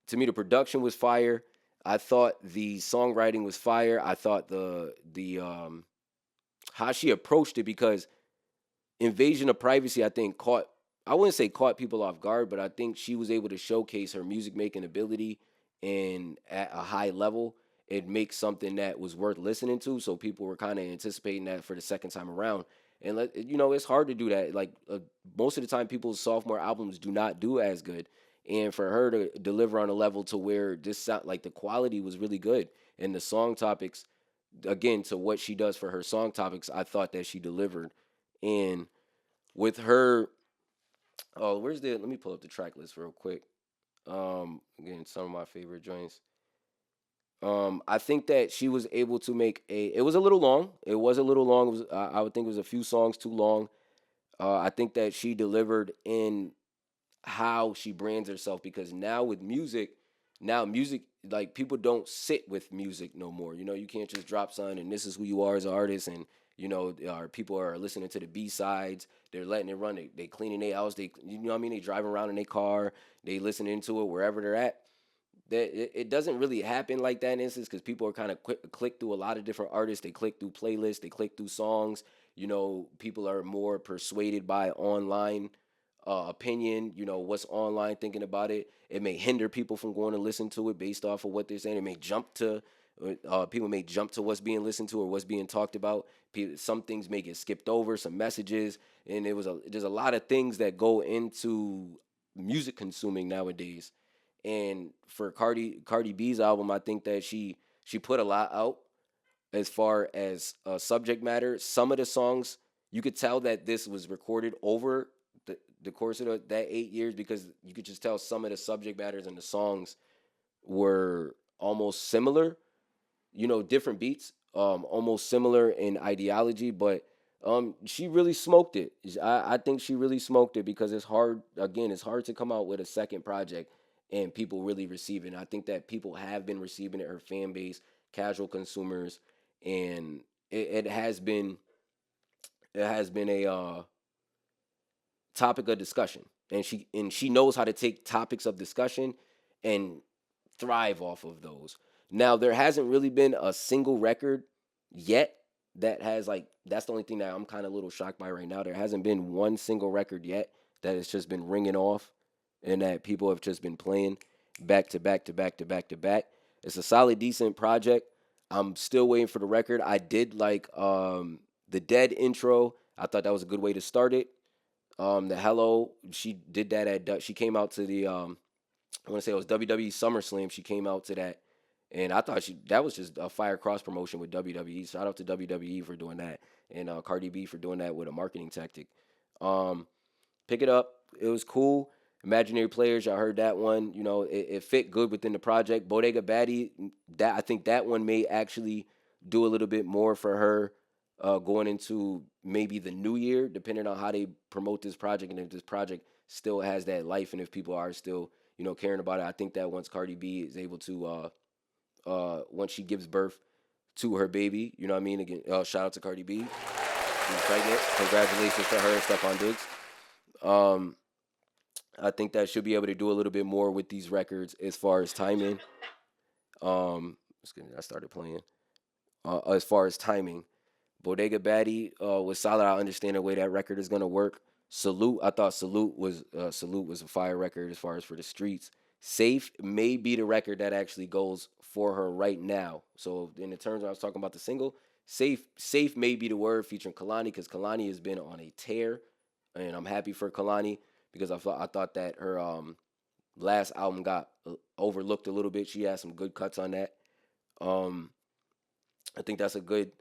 to me, the production was fire. I thought the songwriting was fire. I thought the how she approached it, because Invasion of Privacy, I think, I wouldn't say caught people off guard, but I think she was able to showcase her music making ability, and at a high level, it makes something that was worth listening to. So people were kind of anticipating that for the second time around. And it's hard to do that. Like most of the time, people's sophomore albums do not do as good. And for her to deliver on a level to where this sound like the quality was really good, and the song topics, again, to what she does for her song topics, I thought that she delivered. And with her, let me pull up the track list real quick. Again, some of my favorite joints. I think that she was able to make it was a little long. It was a little long. It was, I would think it was a few songs too long. I think that she delivered in how she brands herself, because now music, like, people don't sit with music no more. You can't just drop something and this is who you are as an artist, and people are listening to the B-sides. They're letting it run. They cleaning their house. They driving around in their car. They listening to it wherever they're at. It doesn't really happen like that in instance, because people are kind of click through a lot of different artists. They click through playlists. They click through songs. People are more persuaded by online opinion. What's online thinking about it. It may hinder people from going to listen to it based off of what they're saying. It may jump to people may jump to what's being listened to or what's being talked about. Some things may get skipped over, some messages, and there's a lot of things that go into music consuming nowadays. And for Cardi B's album, I think that she put a lot out as far as subject matter. Some of the songs, you could tell that this was recorded over the course of that 8 years, because you could just tell some of the subject matters and the songs were almost similar. Different beats, almost similar in ideology, but she really smoked it. I think she really smoked it, because it's hard to come out with a second project and people really receiving it. I think that people have been receiving it, her fan base, casual consumers, and it has been a topic of discussion. And she knows how to take topics of discussion and thrive off of those. Now there hasn't really been a single record yet that has like that's the only thing that I'm kind of a little shocked by right now. There hasn't been one single record yet that has just been ringing off and that people have just been playing back to back to back to back to back. It's a solid, decent project. I'm still waiting for the record. I did like the Dead intro. I thought that was a good way to start it. The Hello, she did that she came out to the I want to say it was WWE SummerSlam. She came out to that, and I thought that was just a fire cross promotion with WWE. Shout out to WWE for doing that, and Cardi B for doing that with a marketing tactic. Um, Pick it up. It was cool. Imaginary Players, I heard that one. It fit good within the project. Bodega Baddie, that I think that one may actually do a little bit more for her going into maybe the new year, depending on how they promote this project and if this project still has that life and if people are still caring about it. I think that once Cardi B is able to once she gives birth to her baby, you know what I mean? Again, shout out to Cardi B. She's pregnant. Congratulations to her and Stephon Diggs. I think that she'll be able to do a little bit more with these records as far as timing. Excuse me, I started playing. As far as timing, Bodega Baddie was solid. I understand the way that record is gonna work. Salute, I thought Salute was a fire record as far as for the streets. Safe may be the record that actually goes for her right now. So in the terms I was talking about the single, Safe may be the word featuring Kalani because Kalani has been on a tear, and I'm happy for Kalani because I thought that her last album got overlooked a little bit. She had some good cuts on that. I think that's a good,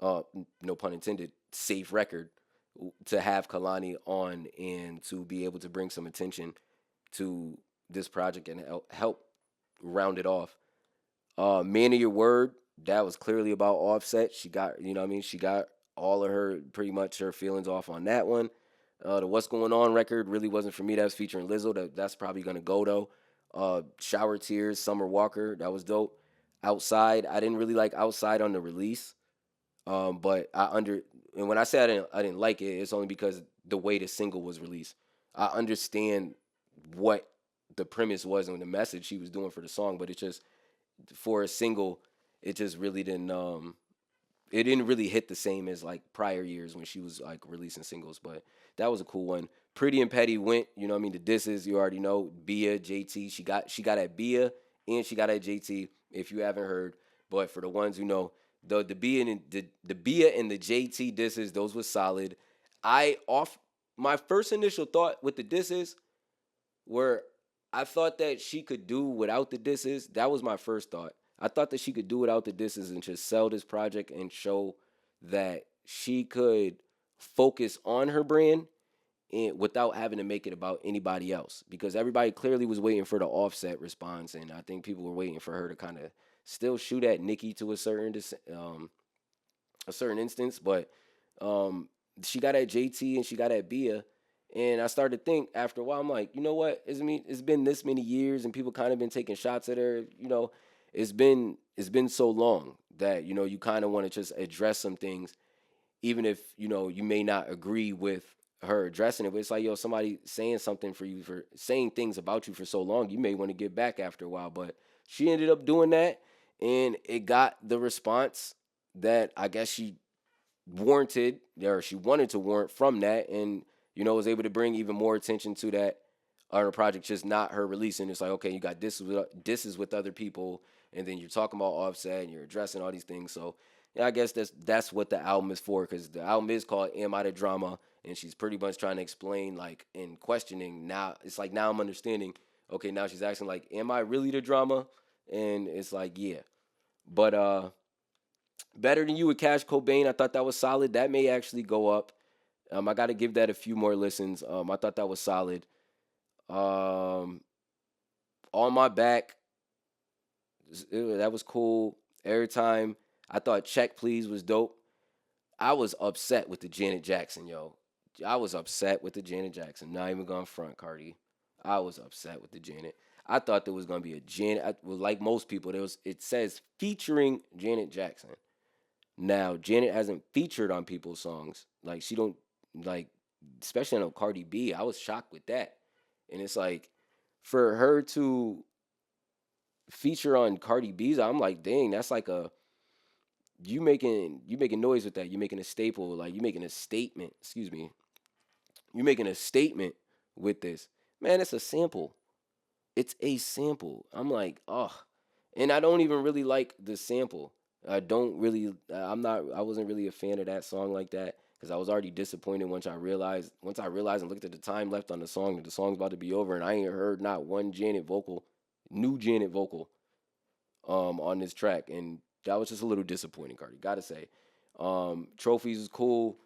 no pun intended, safe record to have Kalani on and to be able to bring some attention to this project and help round it off. Man of Your Word, that was clearly about Offset. She got, she got all of her, pretty much her feelings off on that one. The What's Going On record really wasn't for me. That was featuring Lizzo. That's probably going to go, though. Shower Tears, Summer Walker, that was dope. Outside, I didn't really like Outside on the release. But and when I say I didn't like it, it's only because the way the single was released. I understand what the premise was and the message she was doing for the song, but it just for a single, it just really didn't it didn't really hit the same as like prior years when she was like releasing singles. But that was a cool one. Pretty and Petty went, the disses, you already know, Bia, JT, she got at Bia and she got at JT if you haven't heard. But for the ones who know, the Bia and the Bia and the JT disses, those were solid. My first initial thought with the disses were I thought that she could do without the disses. That was my first thought. I thought that she could do without the disses and just sell this project and show that she could focus on her brand and without having to make it about anybody else. Because everybody clearly was waiting for the Offset response, and I think people were waiting for her to kind of still shoot at Nicki to a certain instance. But she got at JT and she got at Bia. And I started to think after a while, I'm like, you know what? It's been this many years and people kind of been taking shots at her. It's been so long that, you kind of want to just address some things, even if, you may not agree with her addressing it. But it's like, somebody saying something for you, for saying things about you for so long, you may want to get back after a while. But she ended up doing that, and it got the response that I guess she warranted, or she wanted to warrant from that, and was able to bring even more attention to that other project, just not her releasing. It's like, okay, you got this is with other people, and then you're talking about Offset and you're addressing all these things. So yeah, I guess that's what the album is for, because the album is called Am I the Drama, and she's pretty much trying to explain, like, and questioning. Now it's like, now I'm understanding, okay, now she's asking like, am I really the drama? And it's like, yeah. But Better Than You with Cash Cobain, I thought that was solid. That may actually go up. I got to give that a few more listens. I thought that was solid. On My Back, that was cool. Every time I thought Check Please was dope. I was upset with the Janet Jackson, yo. I was upset with the Janet Jackson. Not even going front, Cardi. I was upset with the Janet. I thought there was gonna be a well, like most people, it says featuring Janet Jackson. Now Janet hasn't featured on people's songs. Like she don't like, especially on Cardi B. I was shocked with that, and it's like for her to feature on Cardi B's, I'm like, dang, that's like a you making noise with that. You making a staple, like you making a statement. Excuse me, you making a statement with this. Man, it's a sample. It's a sample. I'm like, oh, and I don't even really like the sample. I don't really. I'm not. I wasn't really a fan of that song like that because I was already disappointed Once I realized and looked at the time left on the song, that the song's about to be over, and I ain't heard not one new Janet vocal, on this track, and that was just a little disappointing. Cardi, gotta say, Trophies was cool.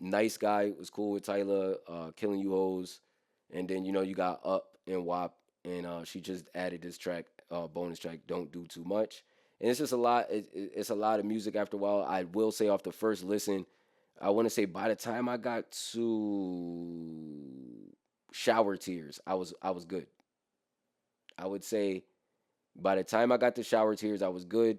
Nice Guy was cool with Tyler. Killing You Hoes, and then you got Up and WAP, and she just added this track, bonus track, Don't Do Too Much, and it's just a lot. It's a lot of music after a while. I will say off the first listen, I want to say by the time I got to Shower Tears, I was good. I would say by the time I got to Shower Tears, I was good.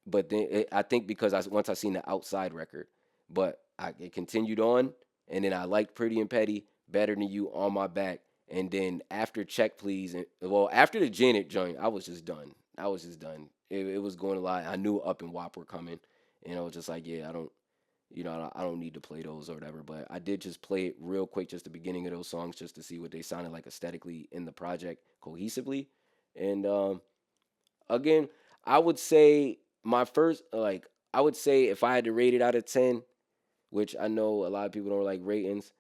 But then I think because once I seen the Outside record, but it continued on, and then I liked Pretty and Petty, Better Than You, On My Back, and then after Check Please, and well, after the Janet joint, I was just done. I was just done. It was going a lot. I knew Up and WAP were coming, and I was just like, yeah, I don't need to play those or whatever. But I did just play it real quick, just the beginning of those songs, just to see what they sounded like aesthetically in the project cohesively, and again, I would say my first, like, I would say if I had to rate it out of 10, which I know a lot of people don't like ratings,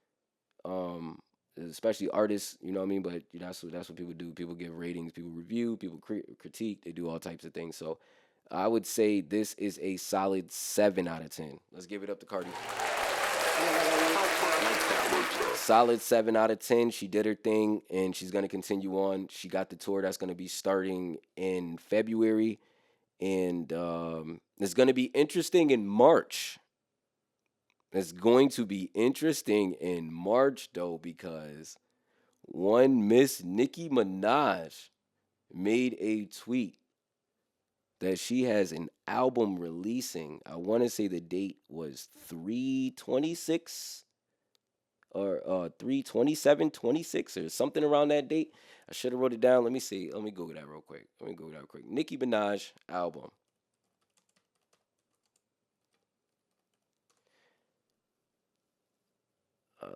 um, especially artists, you know what I mean? But that's what people do. People give ratings, people review, people critique, they do all types of things. So I would say this is a solid 7 out of 10. Let's give it up to Cardi. Solid 7 out of 10. She did her thing, and she's going to continue on. She got the tour that's going to be starting in February, and it's going to be interesting in March. It's going to be interesting in March, though, because one Miss Nicki Minaj made a tweet that she has an album releasing. I want to say the date was 3/26 or 3/27/26 or something around that date. I should have wrote it down. Let me see. Let me Google that real quick. Nicki Minaj album.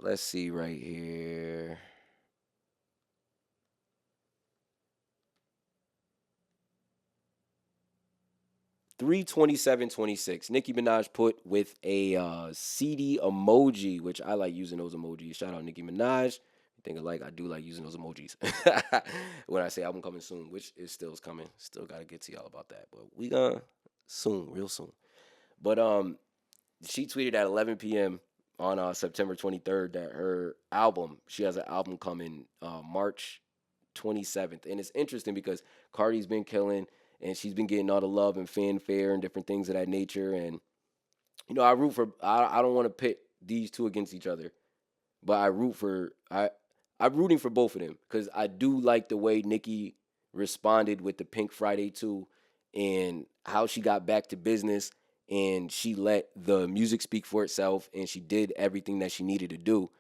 Let's see right here. 3/27/26. Nicki Minaj put with a CD emoji, which I like using those emojis. Shout out Nicki Minaj. You think alike? I do like using those emojis when I say album coming soon, which is still coming. Still gotta get to y'all about that, but we gonna soon, real soon. But she tweeted at 11 p.m. on September 23rd that she has an album coming March 27th, and it's interesting because Cardi's been killing, and she's been getting all the love and fanfare and different things of that nature. And I root for. I don't want to pit these two against each other, but I'm rooting for both of them because I do like the way Nicki responded with the Pink Friday 2 and how she got back to business, and she let the music speak for itself, and she did everything that she needed to do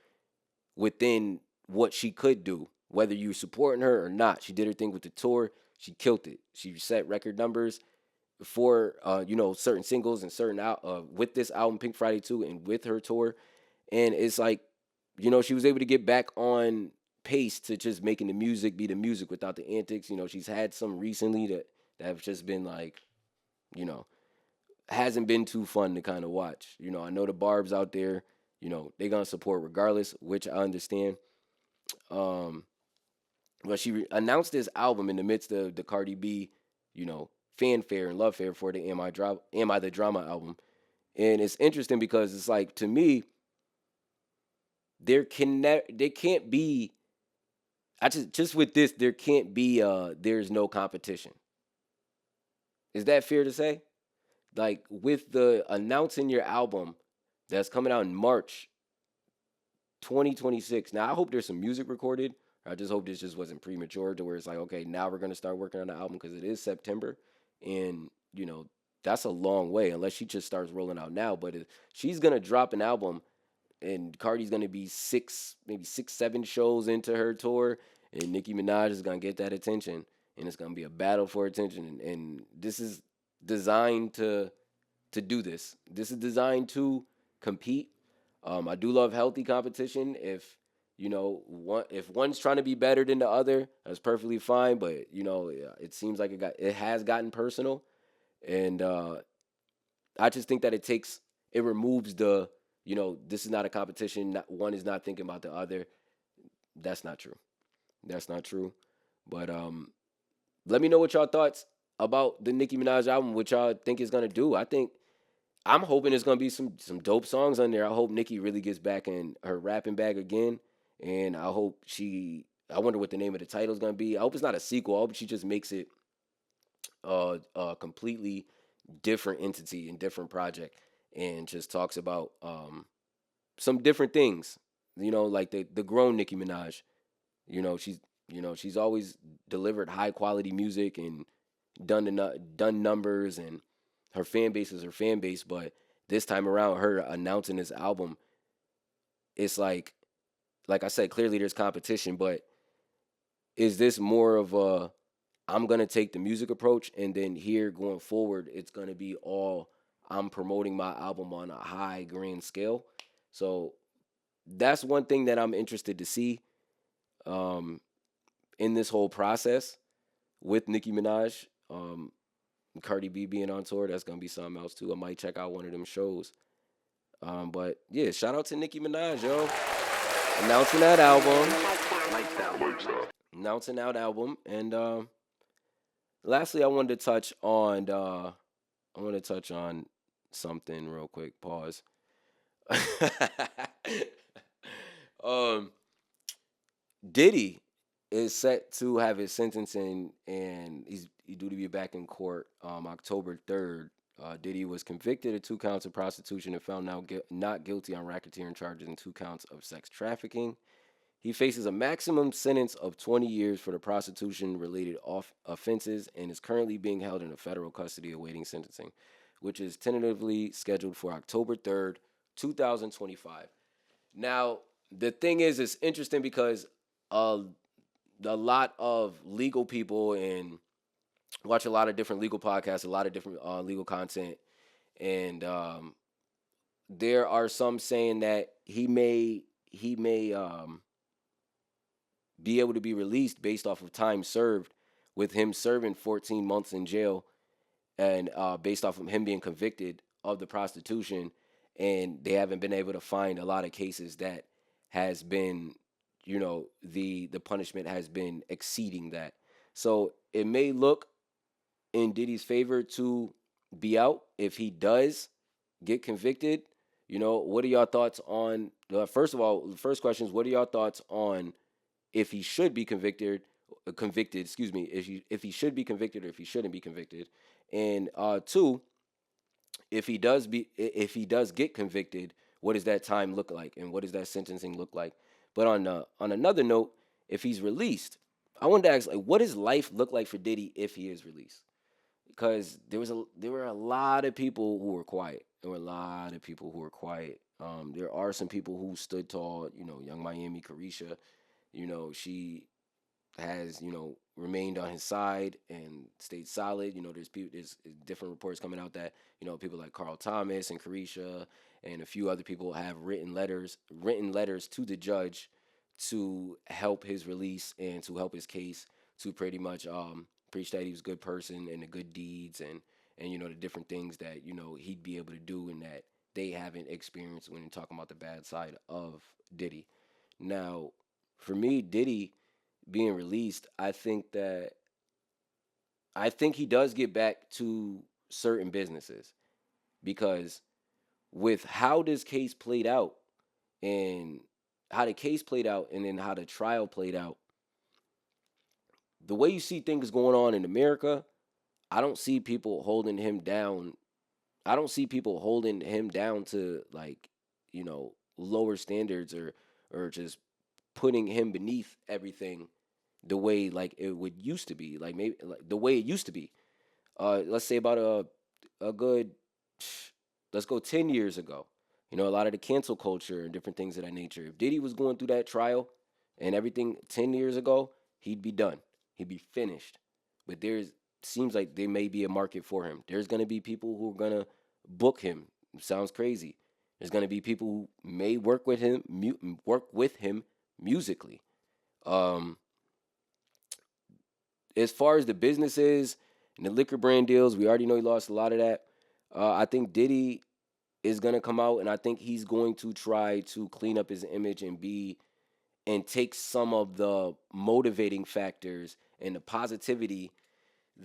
within what she could do, whether you're supporting her or not. She did her thing with the tour. She killed it. She set record numbers for certain singles and certain with this album Pink Friday 2 and with her tour. And it's like, she was able to get back on pace to just making the music be the music without the antics. She's had some recently that have just been like, hasn't been too fun to kind of watch. I know the Barbs out there, they're gonna support regardless, which I understand. But she announced this album in the midst of the Cardi B, fanfare and love fair for the Am I the Drama album. And it's interesting because it's like, to me, there can't be, just with this, there can't be there's no competition. Is that fair to say? Like, with the announcing your album that's coming out in March 2026. Now, I hope there's some music recorded, I just hope this just wasn't premature to where it's like, okay, now we're gonna start working on the album because it is September, and that's a long way unless she just starts rolling out now. But if she's gonna drop an album and Cardi's gonna be maybe 7 shows into her tour, and Nicki Minaj is gonna get that attention, and it's gonna be a battle for attention. And this is designed to do this. This is designed to compete. I do love healthy competition. If one's trying to be better than the other, that's perfectly fine. But it seems like it has gotten personal, and I just think that it removes this is not a competition. One is not thinking about the other. That's not true. That's not true. But let me know what y'all thoughts about the Nicki Minaj album. What y'all think it's gonna do? I'm hoping there's gonna be some dope songs on there. I hope Nicki really gets back in her rapping bag again, and I hope I wonder what the name of the title is gonna be. I hope it's not a sequel. I hope she just makes it a completely different entity and different project, and just talks about some different things. Like the grown Nicki Minaj. She's always delivered high quality music and done numbers, and her fan base is her fan base. But this time around, her announcing this album, it's like I said, clearly there's competition. But is this more of a I'm gonna take the music approach, and then here going forward, it's gonna be all I'm promoting my album on a high grand scale. So that's one thing that I'm interested to see in this whole process with Nicki Minaj. Cardi B being on tour, that's gonna be something else too. I might check out one of them shows. But yeah, shout out to Nicki Minaj, yo, announcing that album, and lastly, I wanted to touch on something real quick. Pause. Diddy is set to have his sentencing, and he's due to be back in court October 3rd. Diddy was convicted of 2 counts of prostitution and found not guilty on racketeering charges and 2 counts of sex trafficking. He faces a maximum sentence of 20 years for the prostitution-related offenses and is currently being held in a federal custody awaiting sentencing, which is tentatively scheduled for October 3rd, 2025. Now, the thing is, it's interesting because a lot of legal people and watch a lot of different legal podcasts, a lot of different legal content, and there are some saying that he may be able to be released based off of time served, with him serving 14 months in jail, and based off of him being convicted of the prostitution, and they haven't been able to find a lot of cases that has been, the punishment has been exceeding that. So it may look in Diddy's favor to be out if he does get convicted. What are y'all thoughts on? First of all, the first question is, what are y'all thoughts on if he should be convicted? Excuse me. If he should be convicted or if he shouldn't be convicted, and 2, if he does get convicted, what does that time look like, and what does that sentencing look like? But on another note, if he's released, I wanted to ask, like, what does life look like for Diddy if he is released? Because there were a lot of people who were quiet. There are some people who stood tall. Young Miami, Carisha. She has remained on his side and stayed solid. There's different reports coming out that people like Carl Thomas and Carisha and a few other people have written letters to the judge to help his release and to help his case, to pretty much preach that he was a good person and the good deeds and the different things that he'd be able to do and that they haven't experienced when you're talking about the bad side of Diddy. Now, for me, Diddy being released, I think he does get back to certain businesses, because with how this case played out and then how the trial played out, the way you see things going on in America, I don't see people holding him down. I don't see people holding him down to, like, lower standards or just putting him beneath everything the way like it would used to be, like maybe like the way it used to be. Let's say about a good, let's go 10 years ago. You know, a lot of the cancel culture and different things of that nature. If Diddy was going through that trial and everything 10 years ago, he'd be done. He'd be finished. But there's seems like there may be a market for him. There's gonna be people who are gonna book him. It sounds crazy. There's gonna be people who may work with him musically. Um, as far as the businesses and the liquor brand deals, we already know he lost a lot of that. I think Diddy is gonna come out, and I think he's going to try to clean up his image and take some of the motivating factors and the positivity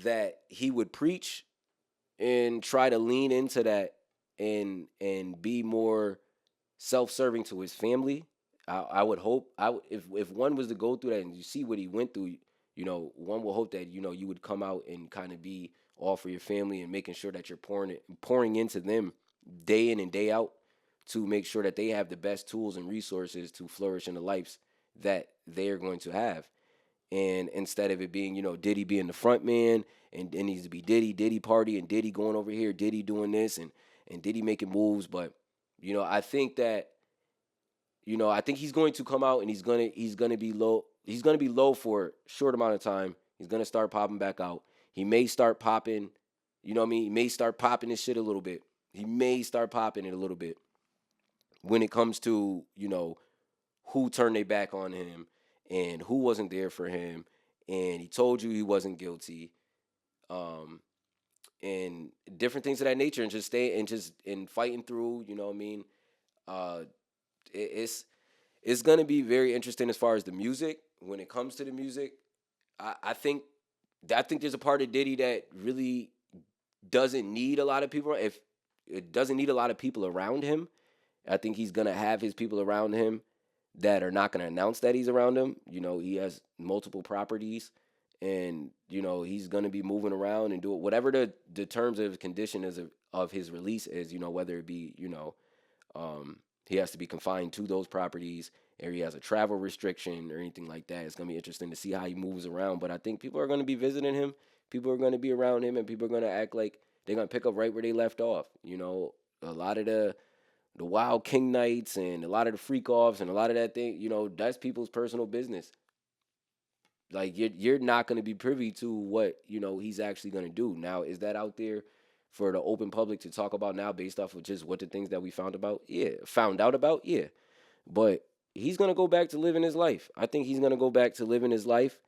that he would preach and try to lean into that and be more self-serving to his family. I would hope if one was to go through that and you see what he went through, you know, one will hope that you would come out and kind of be all for your family and making sure that you're pouring into them day in and day out to make sure that they have the best tools and resources to flourish in the lives that they are going to have. And instead of it being, Diddy being the front man and it needs to be Diddy party and Diddy going over here, Diddy doing this and Diddy making moves. But, I think that, I think he's going to come out and he's gonna be low. He's gonna be low for a short amount of time. He's gonna start popping back out. He may start popping, you know what I mean? He may start popping his shit a little bit. He may start popping it a little bit when it comes to, who turned their back on him and who wasn't there for him, and he told you he wasn't guilty, um, and different things of that nature, and just stay and just in fighting through. You know what I mean? Uh, it's gonna be very interesting as far as the music. When it comes to the music, I think there's a part of Diddy that really doesn't need a lot of people. If it doesn't need a lot of people around him, I think he's gonna have his people around him that are not gonna announce that he's around him. He has multiple properties, and he's gonna be moving around and do it whatever the terms of condition is of his release is. Whether it be he has to be confined to those properties, or he has a travel restriction or anything like that. It's gonna be interesting to see how he moves around. But I think people are gonna be visiting him, people are gonna be around him, and people are gonna act like they're gonna pick up right where they left off. A lot of the Wild King nights and a lot of the freak offs and a lot of that thing, that's people's personal business. Like you're not going to be privy to what he's actually going to do. Now, is that out there for the open public to talk about now, based off of just what the things that we found out about? Yeah, but he's going to go back to living his life. I think he's going to go back to living his life,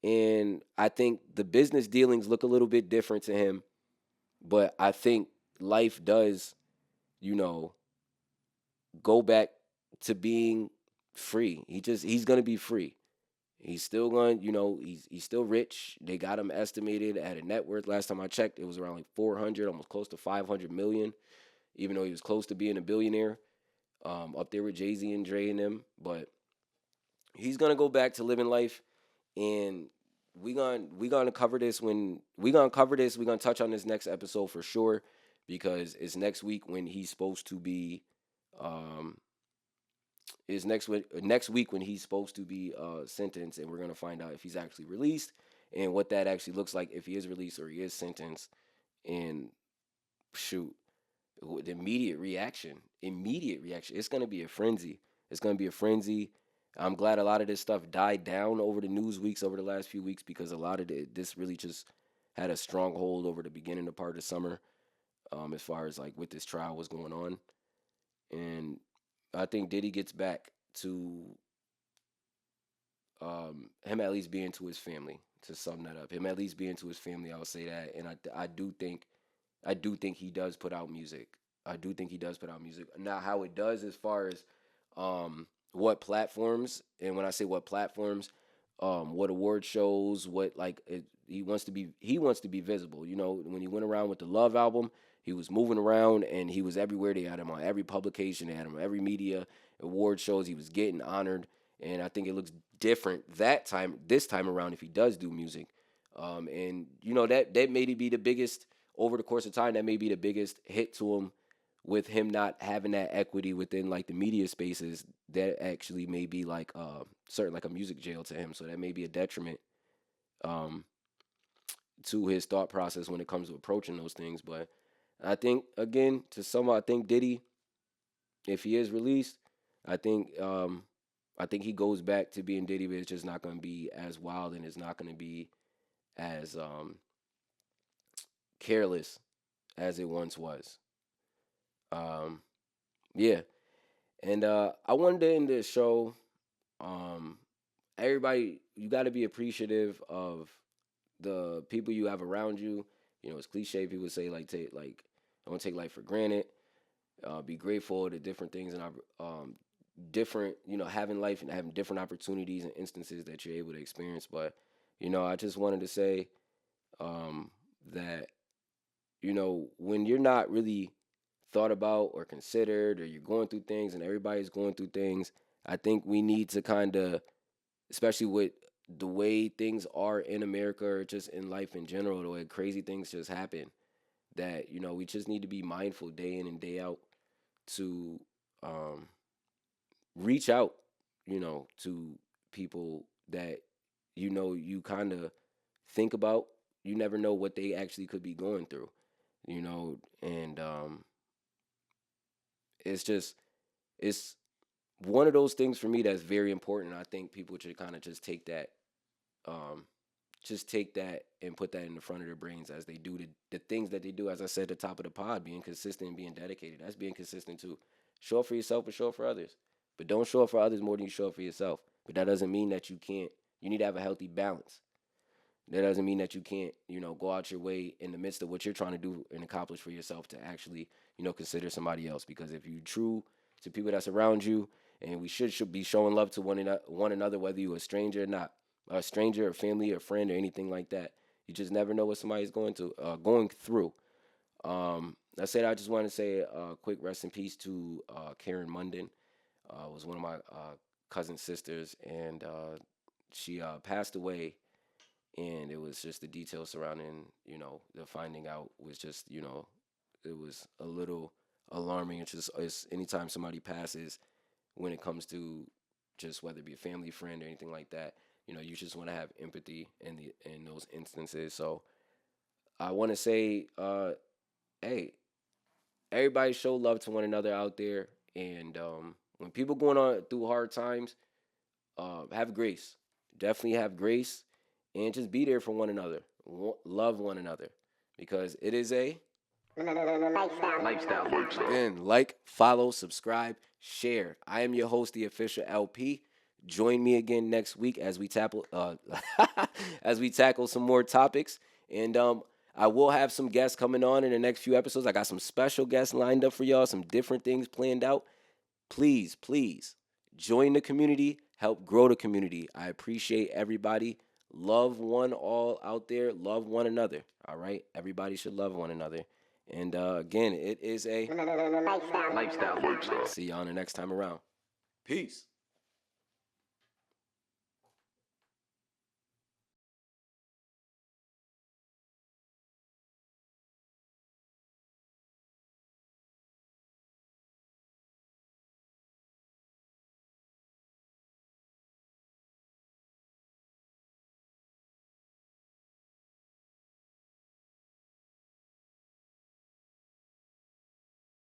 and I think the business dealings look a little bit different to him, but I think life does, you know, go back to being free. He's gonna be free. He's still going, he's still rich. They got him estimated at a net worth. Last time I checked, it was around like 400, almost close to 500 million. Even though he was close to being a billionaire, up there with Jay-Z and Dre and them. But he's gonna go back to living life, and we gonna cover this when we gonna cover this. We're gonna touch on this next episode for sure, because it's next week when he's supposed to be um is next week when he's supposed to be sentenced, and we're gonna find out if he's actually released and what that actually looks like, if he is released or he is sentenced. And shoot, the immediate reaction. It's gonna be a frenzy. It's gonna be a frenzy. I'm glad a lot of this stuff died down over the news weeks, over the last few weeks, because a lot of this really just had a strong hold over the beginning of part of the summer, as far as like what this trial was going on. And I think Diddy gets back to him at least being to his family. To sum that up, him at least being to his family, I'll say that. And I do think he does put out music. I do think he does put out music. Now, how it does as far as what platforms, and when I say what platforms, what award shows, what like he wants to be visible. When he went around with the Love album, he was moving around and he was everywhere. They had him on every publication, they had him on every media award shows. He was getting honored, and I think it looks different this time around if he does do music. And that may be the biggest over the course of time. That may be the biggest hit to him with him not having that equity within like the media spaces, that actually may be like certain like a music jail to him. So that may be a detriment um, to his thought process when it comes to approaching those things. But I think again, to sum up, I think Diddy, if he is released, I think I think he goes back to being Diddy, but it's just not going to be as wild and it's not going to be as careless as it once was. Um, yeah, and I wanted to end this show. Um, Everybody, you got to be appreciative of the people you have around you. You know, it's cliche. People say like don't take life for granted. Be grateful to different things and different, having life and having different opportunities and instances that you're able to experience. But I just wanted to say that when you're not really thought about or considered, or you're going through things and everybody's going through things, I think we need to kind of, especially with the way things are in America or just in life in general, the way crazy things just happen, that we just need to be mindful day in and day out to reach out, to people that you kind of think about. You never know what they actually could be going through, and it's just it's one of those things for me that's very important. I think people should kind of just take that and put that in the front of their brains as they do the things that they do. As I said at the top of the pod, being consistent and being dedicated. That's being consistent too. Show up for yourself, but show up for others. But don't show up for others more than you show up for yourself. But that doesn't mean that you can't. You need to have a healthy balance. That doesn't mean that you can't, go out your way in the midst of what you're trying to do and accomplish for yourself to actually, consider somebody else. Because if you're true to people that's around you, and we should be showing love to one another, whether you're a stranger or not, a stranger, a family, a friend, or anything like that. You just never know what somebody's going through. I just want to say a quick rest in peace to Karen Munden. Was one of my cousin sisters, and she passed away. And it was just the details surrounding, the finding out was just, it was a little alarming. It's anytime somebody passes, when it comes to just whether it be a family friend or anything like that, you just want to have empathy in those instances. So I want to say, hey, everybody show love to one another out there, and when people going on through hard times, have grace. Definitely have grace, and just be there for one another. Love one another, because it is a lifestyle. Again, like, follow, subscribe, share. I am your host, the official LP. Join me again next week as we tackle some more topics, and I will have some guests coming on in the next few episodes. I got some special guests lined up for y'all, some different things planned out. Please join the community, help grow the community. I appreciate everybody. Love one all out there. Love one another. All right? Everybody should love one another. And again, it is a lifestyle. See y'all the next time around. Peace.